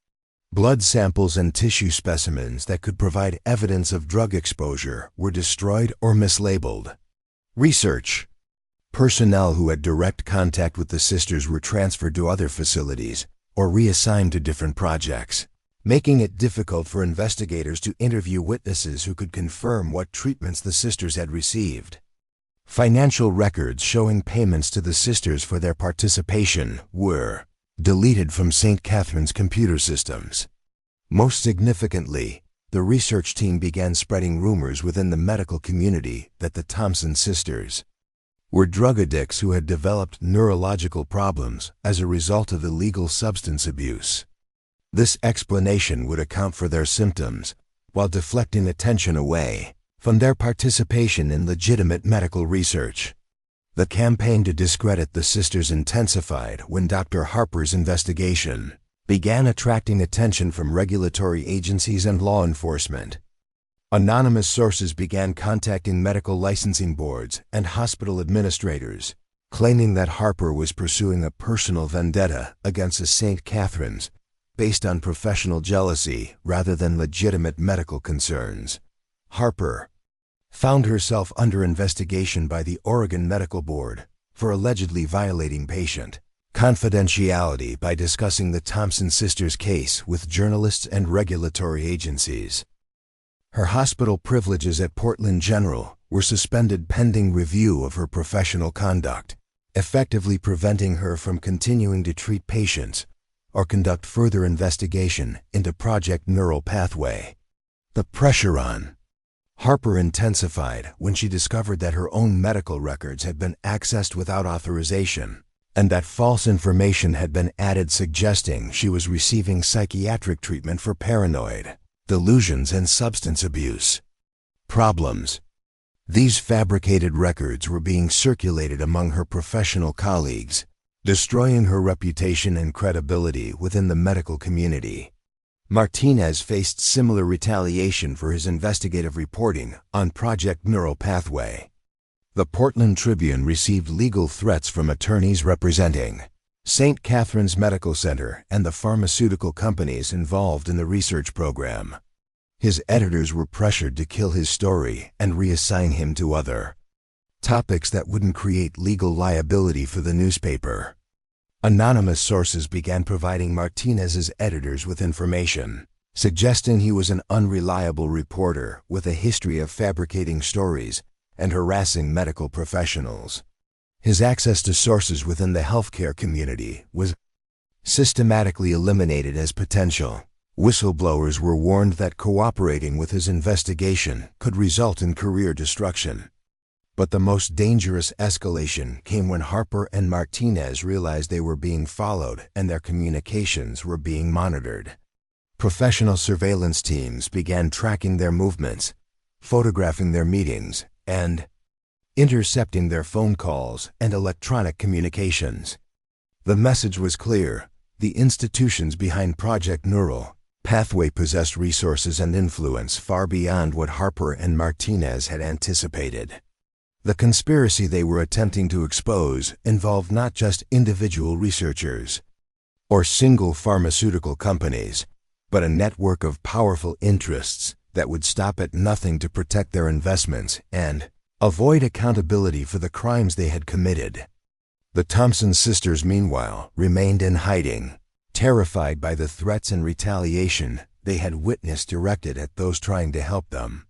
Blood samples and tissue specimens that could provide evidence of drug exposure were destroyed or mislabeled. Research personnel who had direct contact with the sisters were transferred to other facilities or reassigned to different projects, making it difficult for investigators to interview witnesses who could confirm what treatments the sisters had received. Financial records showing payments to the sisters for their participation were deleted from St. Catherine's computer systems. Most significantly, the research team began spreading rumors within the medical community that the Thompson sisters were drug addicts who had developed neurological problems as a result of illegal substance abuse. This explanation would account for their symptoms while deflecting attention away from their participation in legitimate medical research. The campaign to discredit the sisters intensified when Dr. Harper's investigation began attracting attention from regulatory agencies and law enforcement. Anonymous sources began contacting medical licensing boards and hospital administrators, claiming that Harper was pursuing a personal vendetta against the St. Catherine's based on professional jealousy rather than legitimate medical concerns. Harper found herself under investigation by the Oregon Medical Board for allegedly violating patient confidentiality by discussing the Thompson sisters' case with journalists and regulatory agencies. Her hospital privileges at Portland General were suspended pending review of her professional conduct, effectively preventing her from continuing to treat patients or conduct further investigation into Project Neural Pathway. The pressure on Harper intensified when she discovered that her own medical records had been accessed without authorization and that false information had been added suggesting she was receiving psychiatric treatment for paranoid delusions and substance abuse problems. These fabricated records were being circulated among her professional colleagues, destroying her reputation and credibility within the medical community. Martinez faced similar retaliation for his investigative reporting on Project Neural Pathway. The Portland Tribune received legal threats from attorneys representing St. Catherine's Medical Center and the pharmaceutical companies involved in the research program. His editors were pressured to kill his story and reassign him to other topics that wouldn't create legal liability for the newspaper. Anonymous sources began providing Martinez's editors with information, suggesting he was an unreliable reporter with a history of fabricating stories and harassing medical professionals. His access to sources within the healthcare community was systematically eliminated as potential. Whistleblowers were warned that cooperating with his investigation could result in career destruction. But the most dangerous escalation came when Harper and Martinez realized they were being followed and their communications were being monitored. Professional surveillance teams began tracking their movements, photographing their meetings, and intercepting their phone calls and electronic communications. The message was clear: the institutions behind Project Neural Pathway possessed resources and influence far beyond what Harper and Martinez had anticipated. The conspiracy they were attempting to expose involved not just individual researchers or single pharmaceutical companies, but a network of powerful interests that would stop at nothing to protect their investments and avoid accountability for the crimes they had committed. The Thompson sisters, meanwhile, remained in hiding, terrified by the threats and retaliation they had witnessed directed at those trying to help them.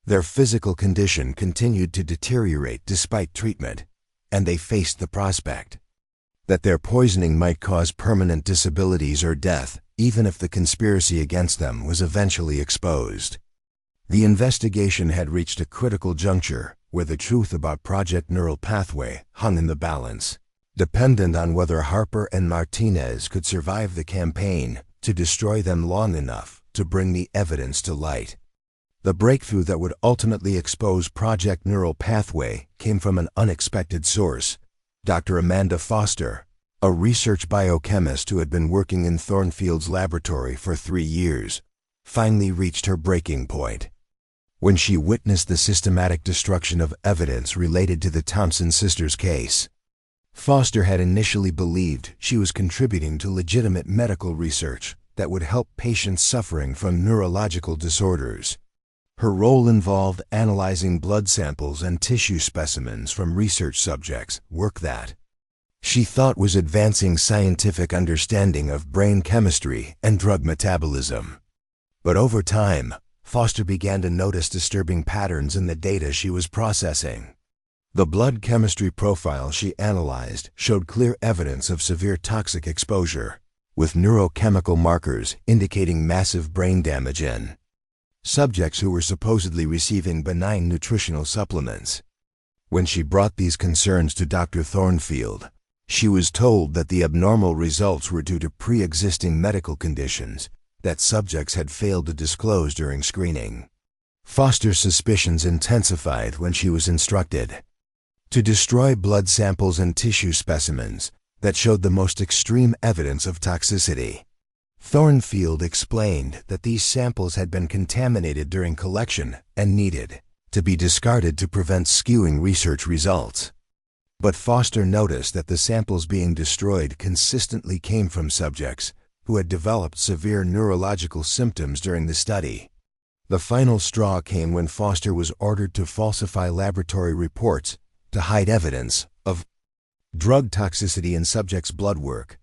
Their physical condition continued to deteriorate despite treatment, and they faced the prospect that their poisoning might cause permanent disabilities or death, even if the conspiracy against them was eventually exposed. The investigation had reached a critical juncture where the truth about Project Neural Pathway hung in the balance, dependent on whether Harper and Martinez could survive the campaign to destroy them long enough to bring the evidence to light. The breakthrough that would ultimately expose Project Neural Pathway came from an unexpected source. Dr. Amanda Foster, a research biochemist who had been working in Thornfield's laboratory for 3 years, finally reached her breaking point when she witnessed the systematic destruction of evidence related to the Thompson sisters' case. Foster had initially believed she was contributing to legitimate medical research that would help patients suffering from neurological disorders. Her role involved analyzing blood samples and tissue specimens from research subjects, work that she thought was advancing scientific understanding of brain chemistry and drug metabolism. But over time, Foster began to notice disturbing patterns in the data she was processing. The blood chemistry profile she analyzed showed clear evidence of severe toxic exposure, with neurochemical markers indicating massive brain damage in subjects who were supposedly receiving benign nutritional supplements. When she brought these concerns to Dr. Thornfield, she was told that the abnormal results were due to pre-existing medical conditions that subjects had failed to disclose during screening. Foster's suspicions intensified when she was instructed to destroy blood samples and tissue specimens that showed the most extreme evidence of toxicity. Thornfield explained that these samples had been contaminated during collection and needed to be discarded to prevent skewing research results. But Foster noticed that the samples being destroyed consistently came from subjects who had developed severe neurological symptoms during the study. The final straw came when Foster was ordered to falsify laboratory reports to hide evidence of drug toxicity in subjects' blood work.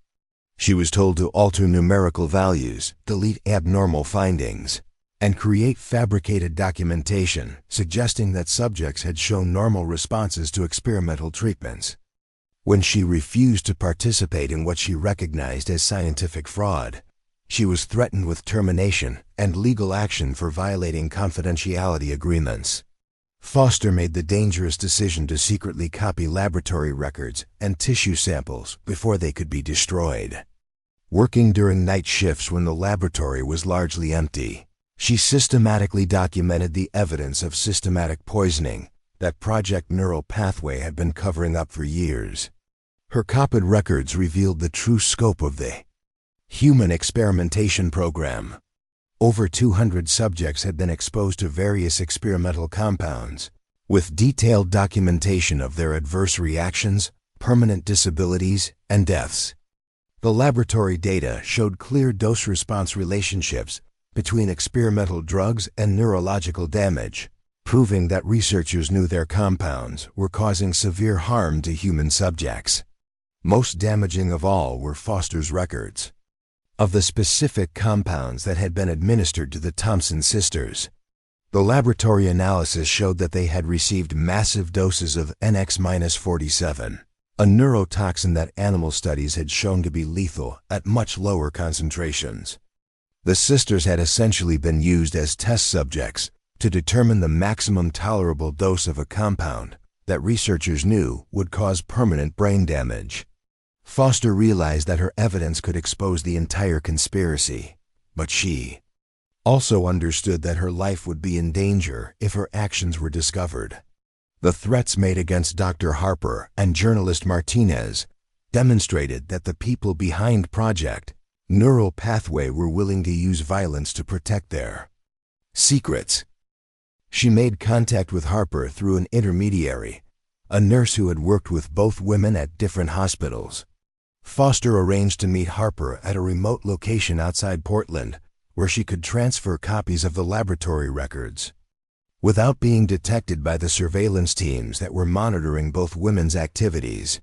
She was told to alter numerical values, delete abnormal findings, and create fabricated documentation suggesting that subjects had shown normal responses to experimental treatments. When she refused to participate in what she recognized as scientific fraud, she was threatened with termination and legal action for violating confidentiality agreements. Foster made the dangerous decision to secretly copy laboratory records and tissue samples before they could be destroyed. Working during night shifts when the laboratory was largely empty, she systematically documented the evidence of systematic poisoning that Project Neural Pathway had been covering up for years. Her copied records revealed the true scope of the human experimentation program. Over 200 subjects had been exposed to various experimental compounds, with detailed documentation of their adverse reactions, permanent disabilities, and deaths. The laboratory data showed clear dose-response relationships between experimental drugs and neurological damage, proving that researchers knew their compounds were causing severe harm to human subjects. Most damaging of all were Foster's records of the specific compounds that had been administered to the Thompson sisters. The laboratory analysis showed that they had received massive doses of NX-47, a neurotoxin that animal studies had shown to be lethal at much lower concentrations. The sisters had essentially been used as test subjects to determine the maximum tolerable dose of a compound that researchers knew would cause permanent brain damage. Foster realized that her evidence could expose the entire conspiracy, but she also understood that her life would be in danger if her actions were discovered. The threats made against Dr. Harper and journalist Martinez demonstrated that the people behind Project Neural Pathway were willing to use violence to protect their secrets. She made contact with Harper through an intermediary, a nurse who had worked with both women at different hospitals. Foster arranged to meet Harper at a remote location outside Portland, where she could transfer copies of the laboratory records. Without being detected by the surveillance teams that were monitoring both women's activities,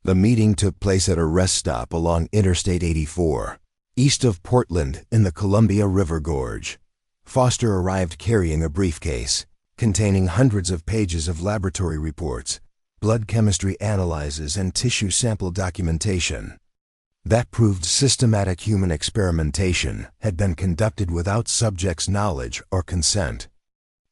the meeting took place at a rest stop along Interstate 84, east of Portland in the Columbia River Gorge. Foster arrived carrying a briefcase containing hundreds of pages of laboratory reports, blood chemistry analyses, and tissue sample documentation that proved systematic human experimentation had been conducted without subjects' knowledge or consent.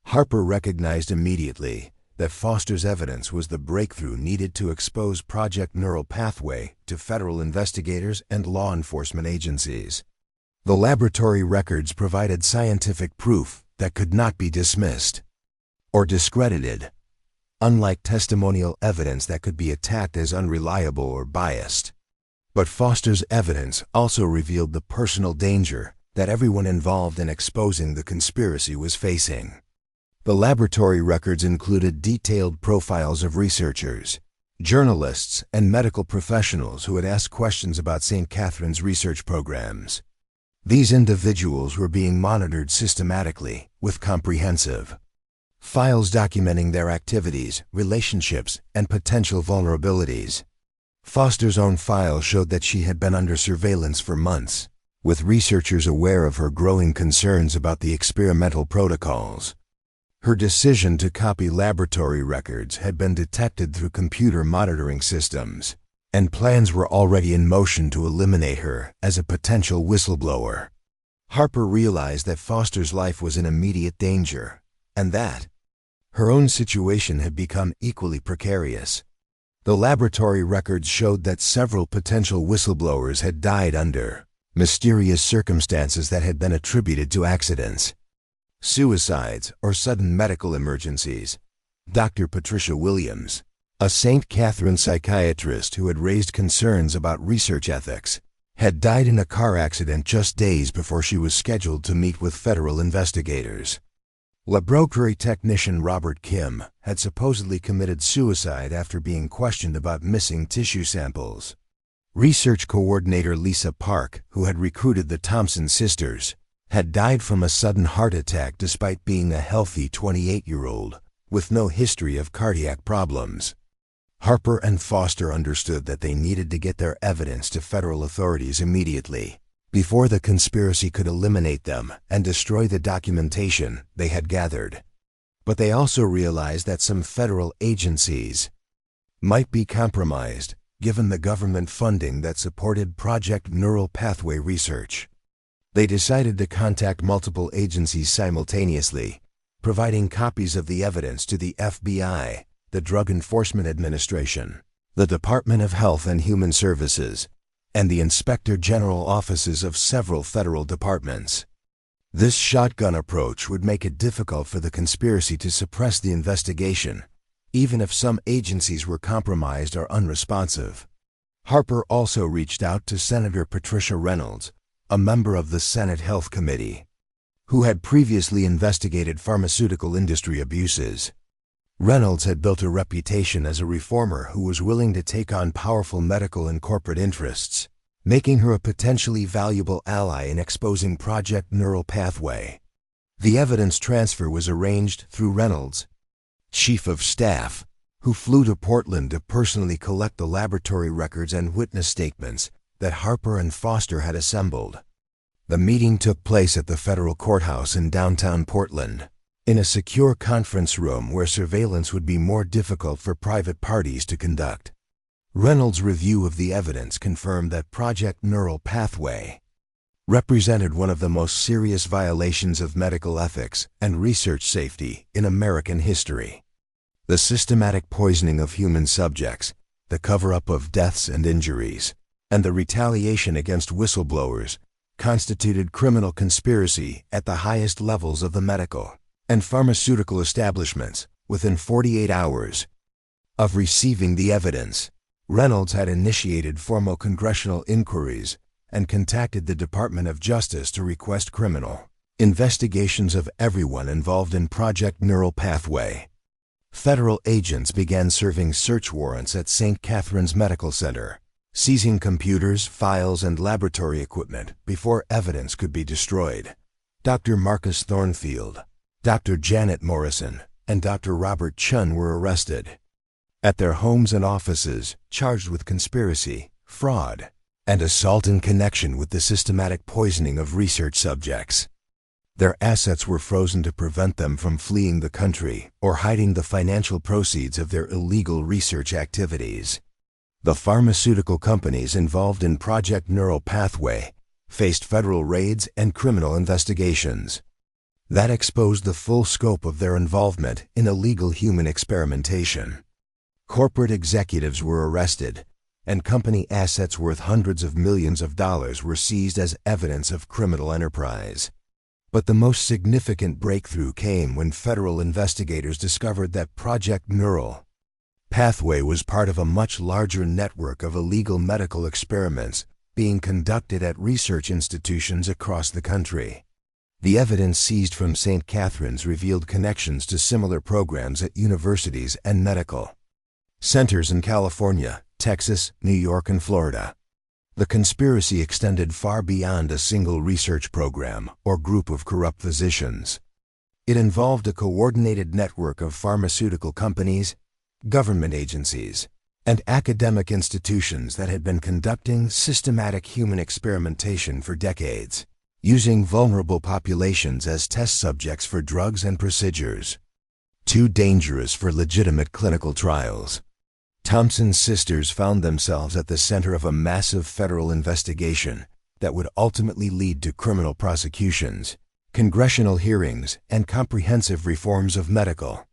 Harper recognized immediately that Foster's evidence was the breakthrough needed to expose Project Neural Pathway to federal investigators and law enforcement agencies. The laboratory records provided scientific proof that could not be dismissed or discredited, unlike testimonial evidence that could be attacked as unreliable or biased. But Foster's evidence also revealed the personal danger that everyone involved in exposing the conspiracy was facing. The laboratory records included detailed profiles of researchers, journalists, and medical professionals who had asked questions about St. Catherine's research programs. These individuals were being monitored systematically with comprehensive files documenting their activities, relationships, and potential vulnerabilities. Foster's own file showed that she had been under surveillance for months, with researchers aware of her growing concerns about the experimental protocols. Her decision to copy laboratory records had been detected through computer monitoring systems, and plans were already in motion to eliminate her as a potential whistleblower. Harper realized that Foster's life was in immediate danger, and that her own situation had become equally precarious. The laboratory records showed that several potential whistleblowers had died under mysterious circumstances that had been attributed to accidents, suicides, or sudden medical emergencies. Dr. Patricia Williams, a St. Catherine psychiatrist who had raised concerns about research ethics, had died in a car accident just days before she was scheduled to meet with federal investigators. Laboratory technician Robert Kim had supposedly committed suicide after being questioned about missing tissue samples. Research coordinator Lisa Park, who had recruited the Thompson sisters, had died from a sudden heart attack despite being a healthy 28-year-old with no history of cardiac problems. Harper and Foster understood that they needed to get their evidence to federal authorities immediately, before the conspiracy could eliminate them and destroy the documentation they had gathered. But they also realized that some federal agencies might be compromised, given the government funding that supported Project Neural Pathway research. They decided to contact multiple agencies simultaneously, providing copies of the evidence to the FBI, the Drug Enforcement Administration, the Department of Health and Human Services, and the Inspector General offices of several federal departments. This shotgun approach would make it difficult for the conspiracy to suppress the investigation, even if some agencies were compromised or unresponsive. Harper also reached out to Senator Patricia Reynolds, a member of the Senate Health Committee, who had previously investigated pharmaceutical industry abuses. Reynolds had built a reputation as a reformer who was willing to take on powerful medical and corporate interests, making her a potentially valuable ally in exposing Project Neural Pathway. The evidence transfer was arranged through Reynolds' chief of staff, who flew to Portland to personally collect the laboratory records and witness statements that Harper and Foster had assembled. The meeting took place at the federal courthouse in downtown Portland, in a secure conference room where surveillance would be more difficult for private parties to conduct. Reynolds' review of the evidence confirmed that Project Neural Pathway represented one of the most serious violations of medical ethics and research safety in American history. The systematic poisoning of human subjects, the cover-up of deaths and injuries, and the retaliation against whistleblowers constituted criminal conspiracy at the highest levels of the medical and pharmaceutical establishments, Within 48 hours of receiving the evidence, Reynolds had initiated formal congressional inquiries and contacted the Department of Justice to request criminal investigations of everyone involved in Project Neural Pathway. Federal agents began serving search warrants at St. Catherine's Medical Center, seizing computers, files, and laboratory equipment before evidence could be destroyed. Dr. Marcus Thornfield, Dr. Janet Morrison, and Dr. Robert Chun were arrested at their homes and offices, charged with conspiracy, fraud, and assault in connection with the systematic poisoning of research subjects. Their assets were frozen to prevent them from fleeing the country or hiding the financial proceeds of their illegal research activities. The pharmaceutical companies involved in Project Neural Pathway faced federal raids and criminal investigations that exposed the full scope of their involvement in illegal human experimentation. Corporate executives were arrested, and company assets worth hundreds of millions of dollars were seized as evidence of criminal enterprise. But the most significant breakthrough came when federal investigators discovered that Project Neural Pathway was part of a much larger network of illegal medical experiments being conducted at research institutions across the country. The evidence seized from St. Catherine's revealed connections to similar programs at universities and medical centers in California, Texas, New York, and Florida. The conspiracy extended far beyond a single research program or group of corrupt physicians. It involved a coordinated network of pharmaceutical companies, government agencies, and academic institutions that had been conducting systematic human experimentation for decades, using vulnerable populations as test subjects for drugs and procedures too dangerous for legitimate clinical trials. Thompson's sisters found themselves at the center of a massive federal investigation that would ultimately lead to criminal prosecutions, congressional hearings, and comprehensive reforms of medical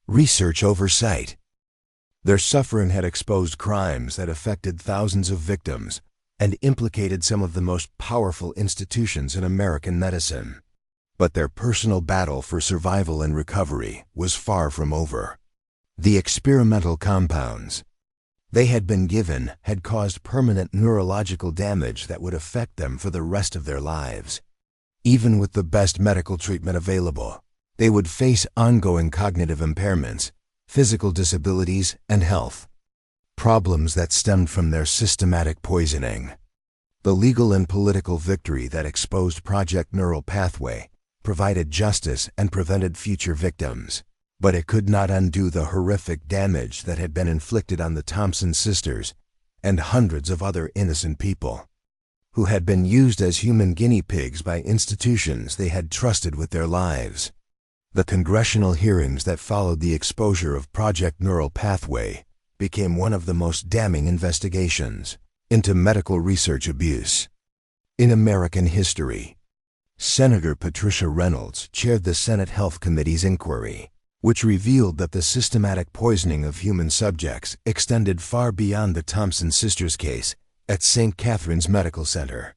research oversight. Their suffering had exposed crimes that affected thousands of victims and implicated some of the most powerful institutions in American medicine. But their personal battle for survival and recovery was far from over. The experimental compounds they had been given had caused permanent neurological damage that would affect them for the rest of their lives. Even with the best medical treatment available, they would face ongoing cognitive impairments, physical disabilities, and health problems that stemmed from their systematic poisoning. The legal and political victory that exposed Project Neural Pathway provided justice and prevented future victims. But it could not undo the horrific damage that had been inflicted on the Thompson sisters and hundreds of other innocent people who had been used as human guinea pigs by institutions they had trusted with their lives. The congressional hearings that followed the exposure of Project Neural Pathway became one of the most damning investigations into medical research abuse in American history. Senator Patricia Reynolds chaired the Senate Health Committee's inquiry, which revealed that the systematic poisoning of human subjects extended far beyond the Thompson sisters' case at St. Catherine's Medical Center.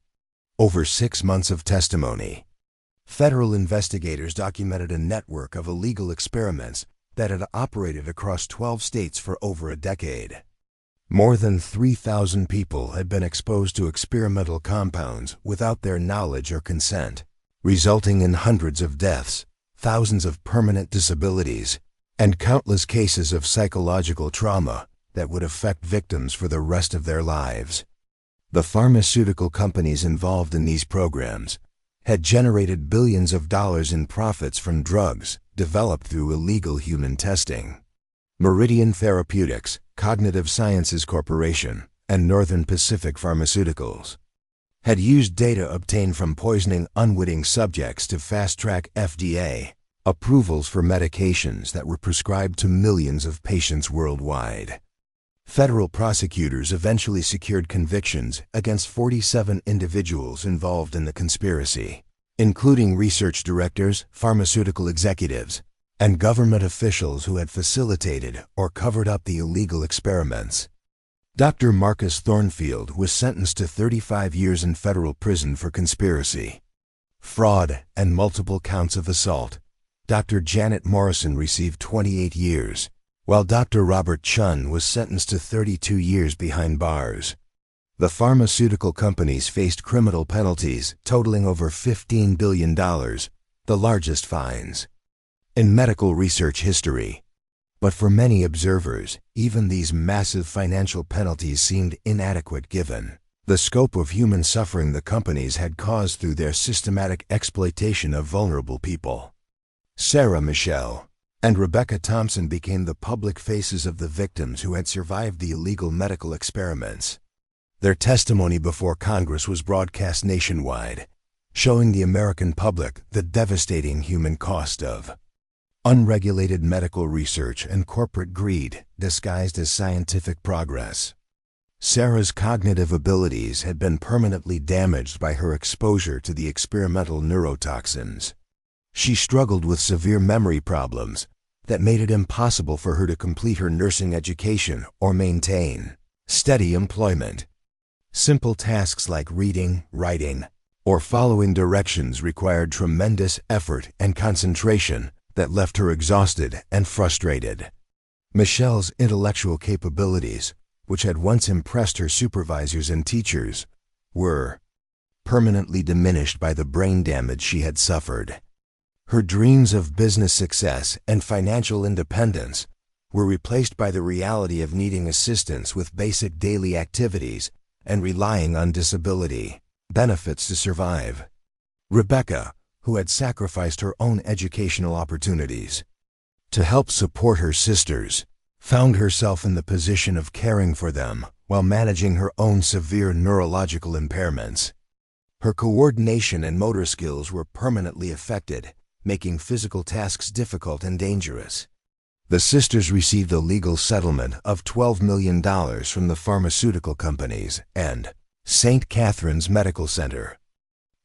Over 6 months of testimony, federal investigators documented a network of illegal experiments that had operated across 12 states for over a decade. More than 3,000 people had been exposed to experimental compounds without their knowledge or consent, resulting in hundreds of deaths, thousands of permanent disabilities, and countless cases of psychological trauma that would affect victims for the rest of their lives. The pharmaceutical companies involved in these programs had generated billions of dollars in profits from drugs developed through illegal human testing. Meridian Therapeutics, Cognitive Sciences Corporation, and Northern Pacific Pharmaceuticals had used data obtained from poisoning unwitting subjects to fast-track FDA approvals for medications that were prescribed to millions of patients worldwide. Federal prosecutors eventually secured convictions against 47 individuals involved in the conspiracy, including research directors, pharmaceutical executives, and government officials who had facilitated or covered up the illegal experiments. Dr. Marcus Thornfield was sentenced to 35 years in federal prison for conspiracy, fraud, and multiple counts of assault, Dr. Janet Morrison received 28 years, while Dr. Robert Chun was sentenced to 32 years behind bars. The pharmaceutical companies faced criminal penalties totaling over $15 billion, the largest fines in medical research history. But for many observers, even these massive financial penalties seemed inadequate given the scope of human suffering the companies had caused through their systematic exploitation of vulnerable people. Sarah Michelle and Rebecca Thompson became the public faces of the victims who had survived the illegal medical experiments. Their testimony before Congress was broadcast nationwide, showing the American public the devastating human cost of unregulated medical research and corporate greed disguised as scientific progress. Sarah's cognitive abilities had been permanently damaged by her exposure to the experimental neurotoxins. She struggled with severe memory problems that made it impossible for her to complete her nursing education or maintain steady employment. Simple tasks like reading, writing, or following directions required tremendous effort and concentration that left her exhausted and frustrated. Michelle's intellectual capabilities, which had once impressed her supervisors and teachers, were permanently diminished by the brain damage she had suffered. Her dreams of business success and financial independence were replaced by the reality of needing assistance with basic daily activities and relying on disability benefits to survive. Rebecca, who had sacrificed her own educational opportunities to help support her sisters, found herself in the position of caring for them while managing her own severe neurological impairments. Her coordination and motor skills were permanently affected, making physical tasks difficult and dangerous. The sisters received a legal settlement of $12 million from the pharmaceutical companies and St. Catherine's Medical Center.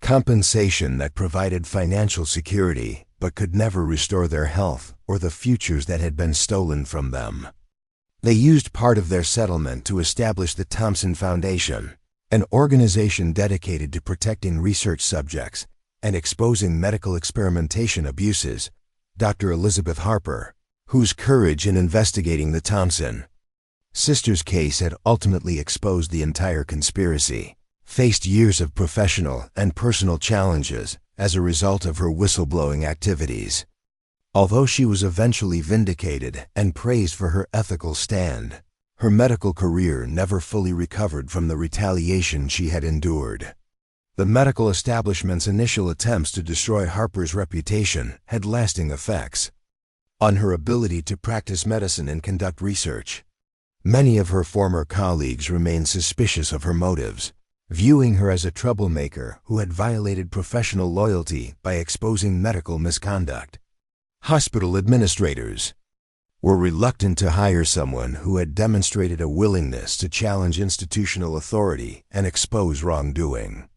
Compensation that provided financial security but could never restore their health or the futures that had been stolen from them. They used part of their settlement to establish the Thompson Foundation, an organization dedicated to protecting research subjects and exposing medical experimentation abuses. Dr. Elizabeth Harper, whose courage in investigating the Thompson sisters' case had ultimately exposed the entire conspiracy, faced years of professional and personal challenges as a result of her whistleblowing activities. Although she was eventually vindicated and praised for her ethical stand, her medical career never fully recovered from the retaliation she had endured. The medical establishment's initial attempts to destroy Harper's reputation had lasting effects on her ability to practice medicine and conduct research. Many of her former colleagues remained suspicious of her motives, viewing her as a troublemaker who had violated professional loyalty by exposing medical misconduct. Hospital administrators were reluctant to hire someone who had demonstrated a willingness to challenge institutional authority and expose wrongdoing.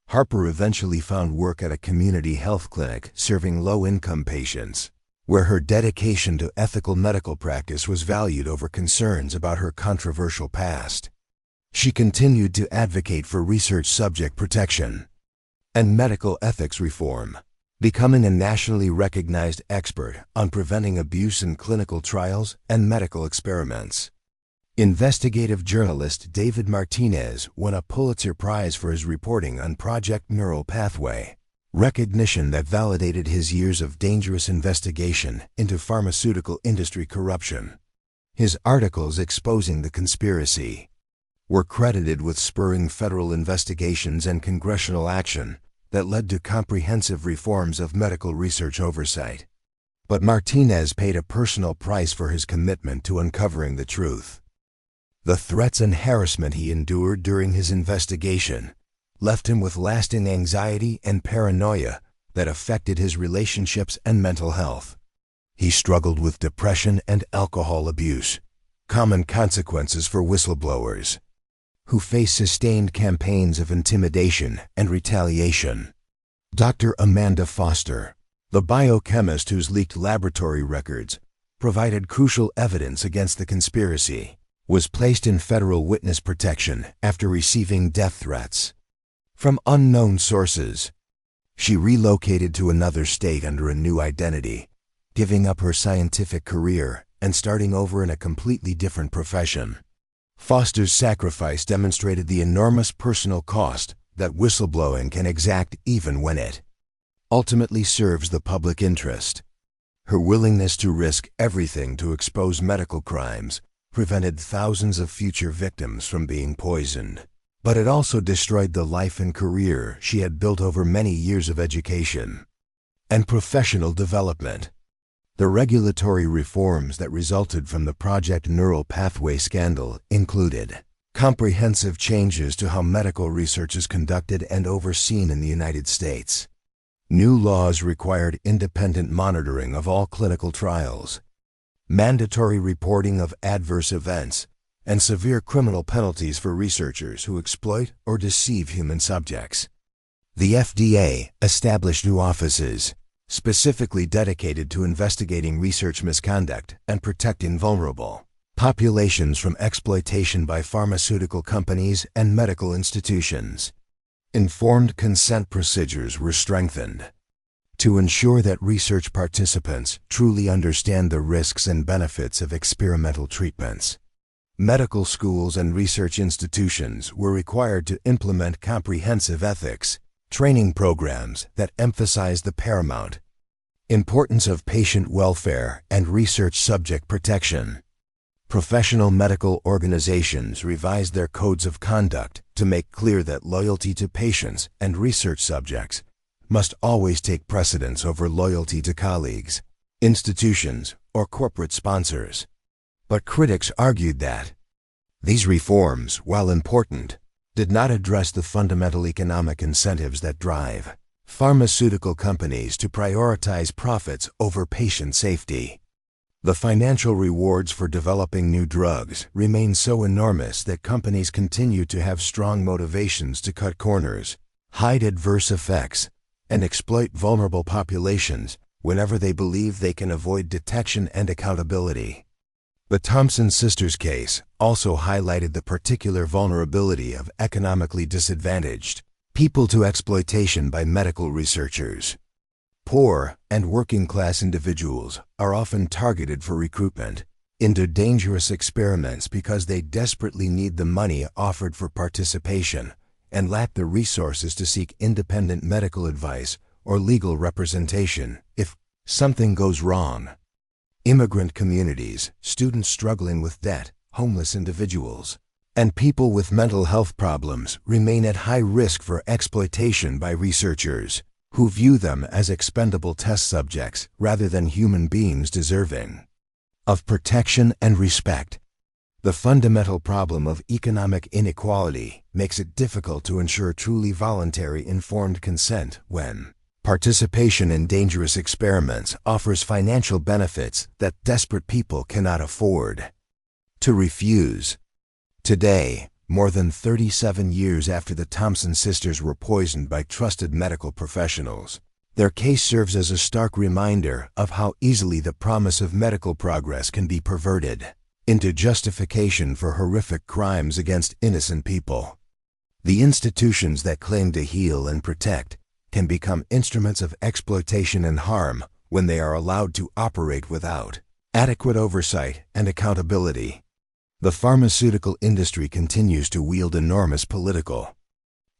Harper eventually found work at a community health clinic serving low-income patients, where her dedication to ethical medical practice was valued over concerns about her controversial past. She continued to advocate for research subject protection and medical ethics reform, becoming a nationally recognized expert on preventing abuse in clinical trials and medical experiments. Investigative journalist David Martinez won a Pulitzer Prize for his reporting on Project Neural Pathway, recognition that validated his years of dangerous investigation into pharmaceutical industry corruption. His articles exposing the conspiracy were credited with spurring federal investigations and congressional action that led to comprehensive reforms of medical research oversight. But Martinez paid a personal price for his commitment to uncovering the truth. The threats and harassment he endured during his investigation left him with lasting anxiety and paranoia that affected his relationships and mental health. He struggled with depression and alcohol abuse, common consequences for whistleblowers who face sustained campaigns of intimidation and retaliation. Dr. Amanda Foster, the biochemist whose leaked laboratory records provided crucial evidence against the conspiracy, was placed in federal witness protection after receiving death threats from unknown sources. She relocated to another state under a new identity, giving up her scientific career and starting over in a completely different profession. Foster's sacrifice demonstrated the enormous personal cost that whistleblowing can exact even when it ultimately serves the public interest. Her willingness to risk everything to expose medical crimes prevented thousands of future victims from being poisoned. But it also destroyed the life and career she had built over many years of education and professional development. The regulatory reforms that resulted from the Project Neural Pathway scandal included comprehensive changes to how medical research is conducted and overseen in the United States. New laws required independent monitoring of all clinical trials, mandatory reporting of adverse events, and severe criminal penalties for researchers who exploit or deceive human subjects. The FDA established new offices specifically dedicated to investigating research misconduct and protecting vulnerable populations from exploitation by pharmaceutical companies and medical institutions. Informed consent procedures were strengthened to ensure that research participants truly understand the risks and benefits of experimental treatments. Medical schools and research institutions were required to implement comprehensive ethics training programs that emphasize the paramount importance of patient welfare and research subject protection. Professional medical organizations revised their codes of conduct to make clear that loyalty to patients and research subjects must always take precedence over loyalty to colleagues, institutions, or corporate sponsors. But critics argued that these reforms, while important, did not address the fundamental economic incentives that drive pharmaceutical companies to prioritize profits over patient safety. The financial rewards for developing new drugs remain so enormous that companies continue to have strong motivations to cut corners, hide adverse effects, and exploit vulnerable populations whenever they believe they can avoid detection and accountability. The Thompson sisters case also highlighted the particular vulnerability of economically disadvantaged people to exploitation by medical researchers. Poor and working-class individuals are often targeted for recruitment into dangerous experiments because they desperately need the money offered for participation and lack the resources to seek independent medical advice or legal representation if something goes wrong. Immigrant communities, students struggling with debt, homeless individuals, and people with mental health problems remain at high risk for exploitation by researchers who view them as expendable test subjects rather than human beings deserving of protection and respect. The fundamental problem of economic inequality makes it difficult to ensure truly voluntary informed consent when participation in dangerous experiments offers financial benefits that desperate people cannot afford to refuse. Today, more than 37 years after the Thompson sisters were poisoned by trusted medical professionals, their case serves as a stark reminder of how easily the promise of medical progress can be perverted into justification for horrific crimes against innocent people. The institutions that claim to heal and protect can become instruments of exploitation and harm when they are allowed to operate without adequate oversight and accountability. The pharmaceutical industry continues to wield enormous political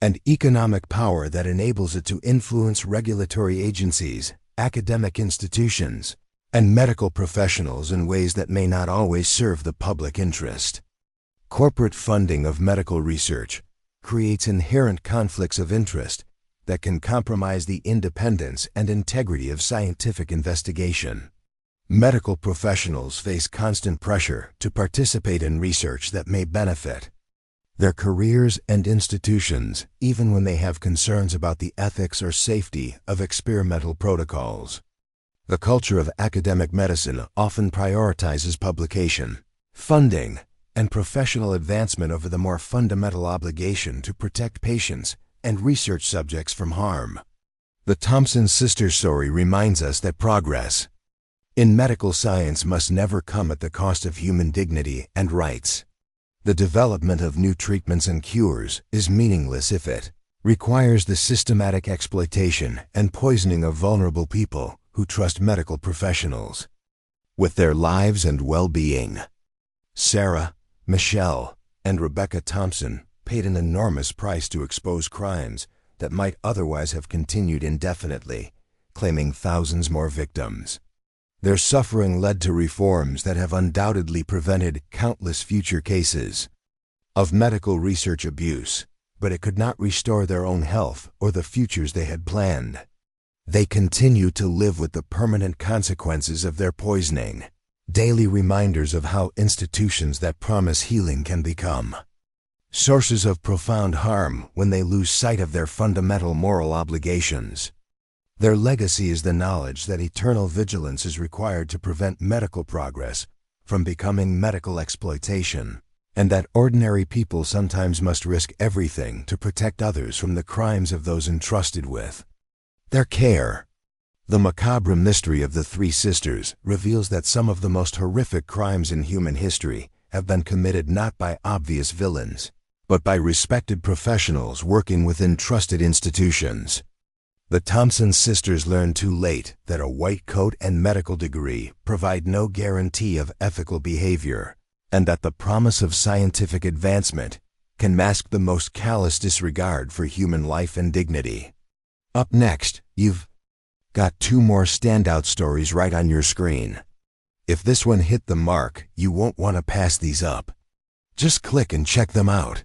and economic power that enables it to influence regulatory agencies, academic institutions, and medical professionals in ways that may not always serve the public interest. Corporate funding of medical research creates inherent conflicts of interest that can compromise the independence and integrity of scientific investigation. Medical professionals face constant pressure to participate in research that may benefit their careers and institutions, even when they have concerns about the ethics or safety of experimental protocols. The culture of academic medicine often prioritizes publication, funding, and professional advancement over the more fundamental obligation to protect patients and research subjects from harm. The Thompson sisters story reminds us that progress in medical science must never come at the cost of human dignity and rights. The development of new treatments and cures is meaningless if it requires the systematic exploitation and poisoning of vulnerable people who trust medical professionals with their lives and well-being. Sarah, Michelle, and Rebecca Thompson paid an enormous price to expose crimes that might otherwise have continued indefinitely, claiming thousands more victims. Their suffering led to reforms that have undoubtedly prevented countless future cases of medical research abuse, but it could not restore their own health or the futures they had planned. They continue to live with the permanent consequences of their poisoning, daily reminders of how institutions that promise healing can become sources of profound harm when they lose sight of their fundamental moral obligations. Their legacy is the knowledge that eternal vigilance is required to prevent medical progress from becoming medical exploitation, and that ordinary people sometimes must risk everything to protect others from the crimes of those entrusted with their care. The macabre mystery of the three sisters reveals that some of the most horrific crimes in human history have been committed not by obvious villains, but by respected professionals working within trusted institutions. The Thompson sisters learned too late that a white coat and medical degree provide no guarantee of ethical behavior, and that the promise of scientific advancement can mask the most callous disregard for human life and dignity. Up next, you've got two more standout stories right on your screen. If this one hit the mark, you won't want to pass these up. Just click and check them out.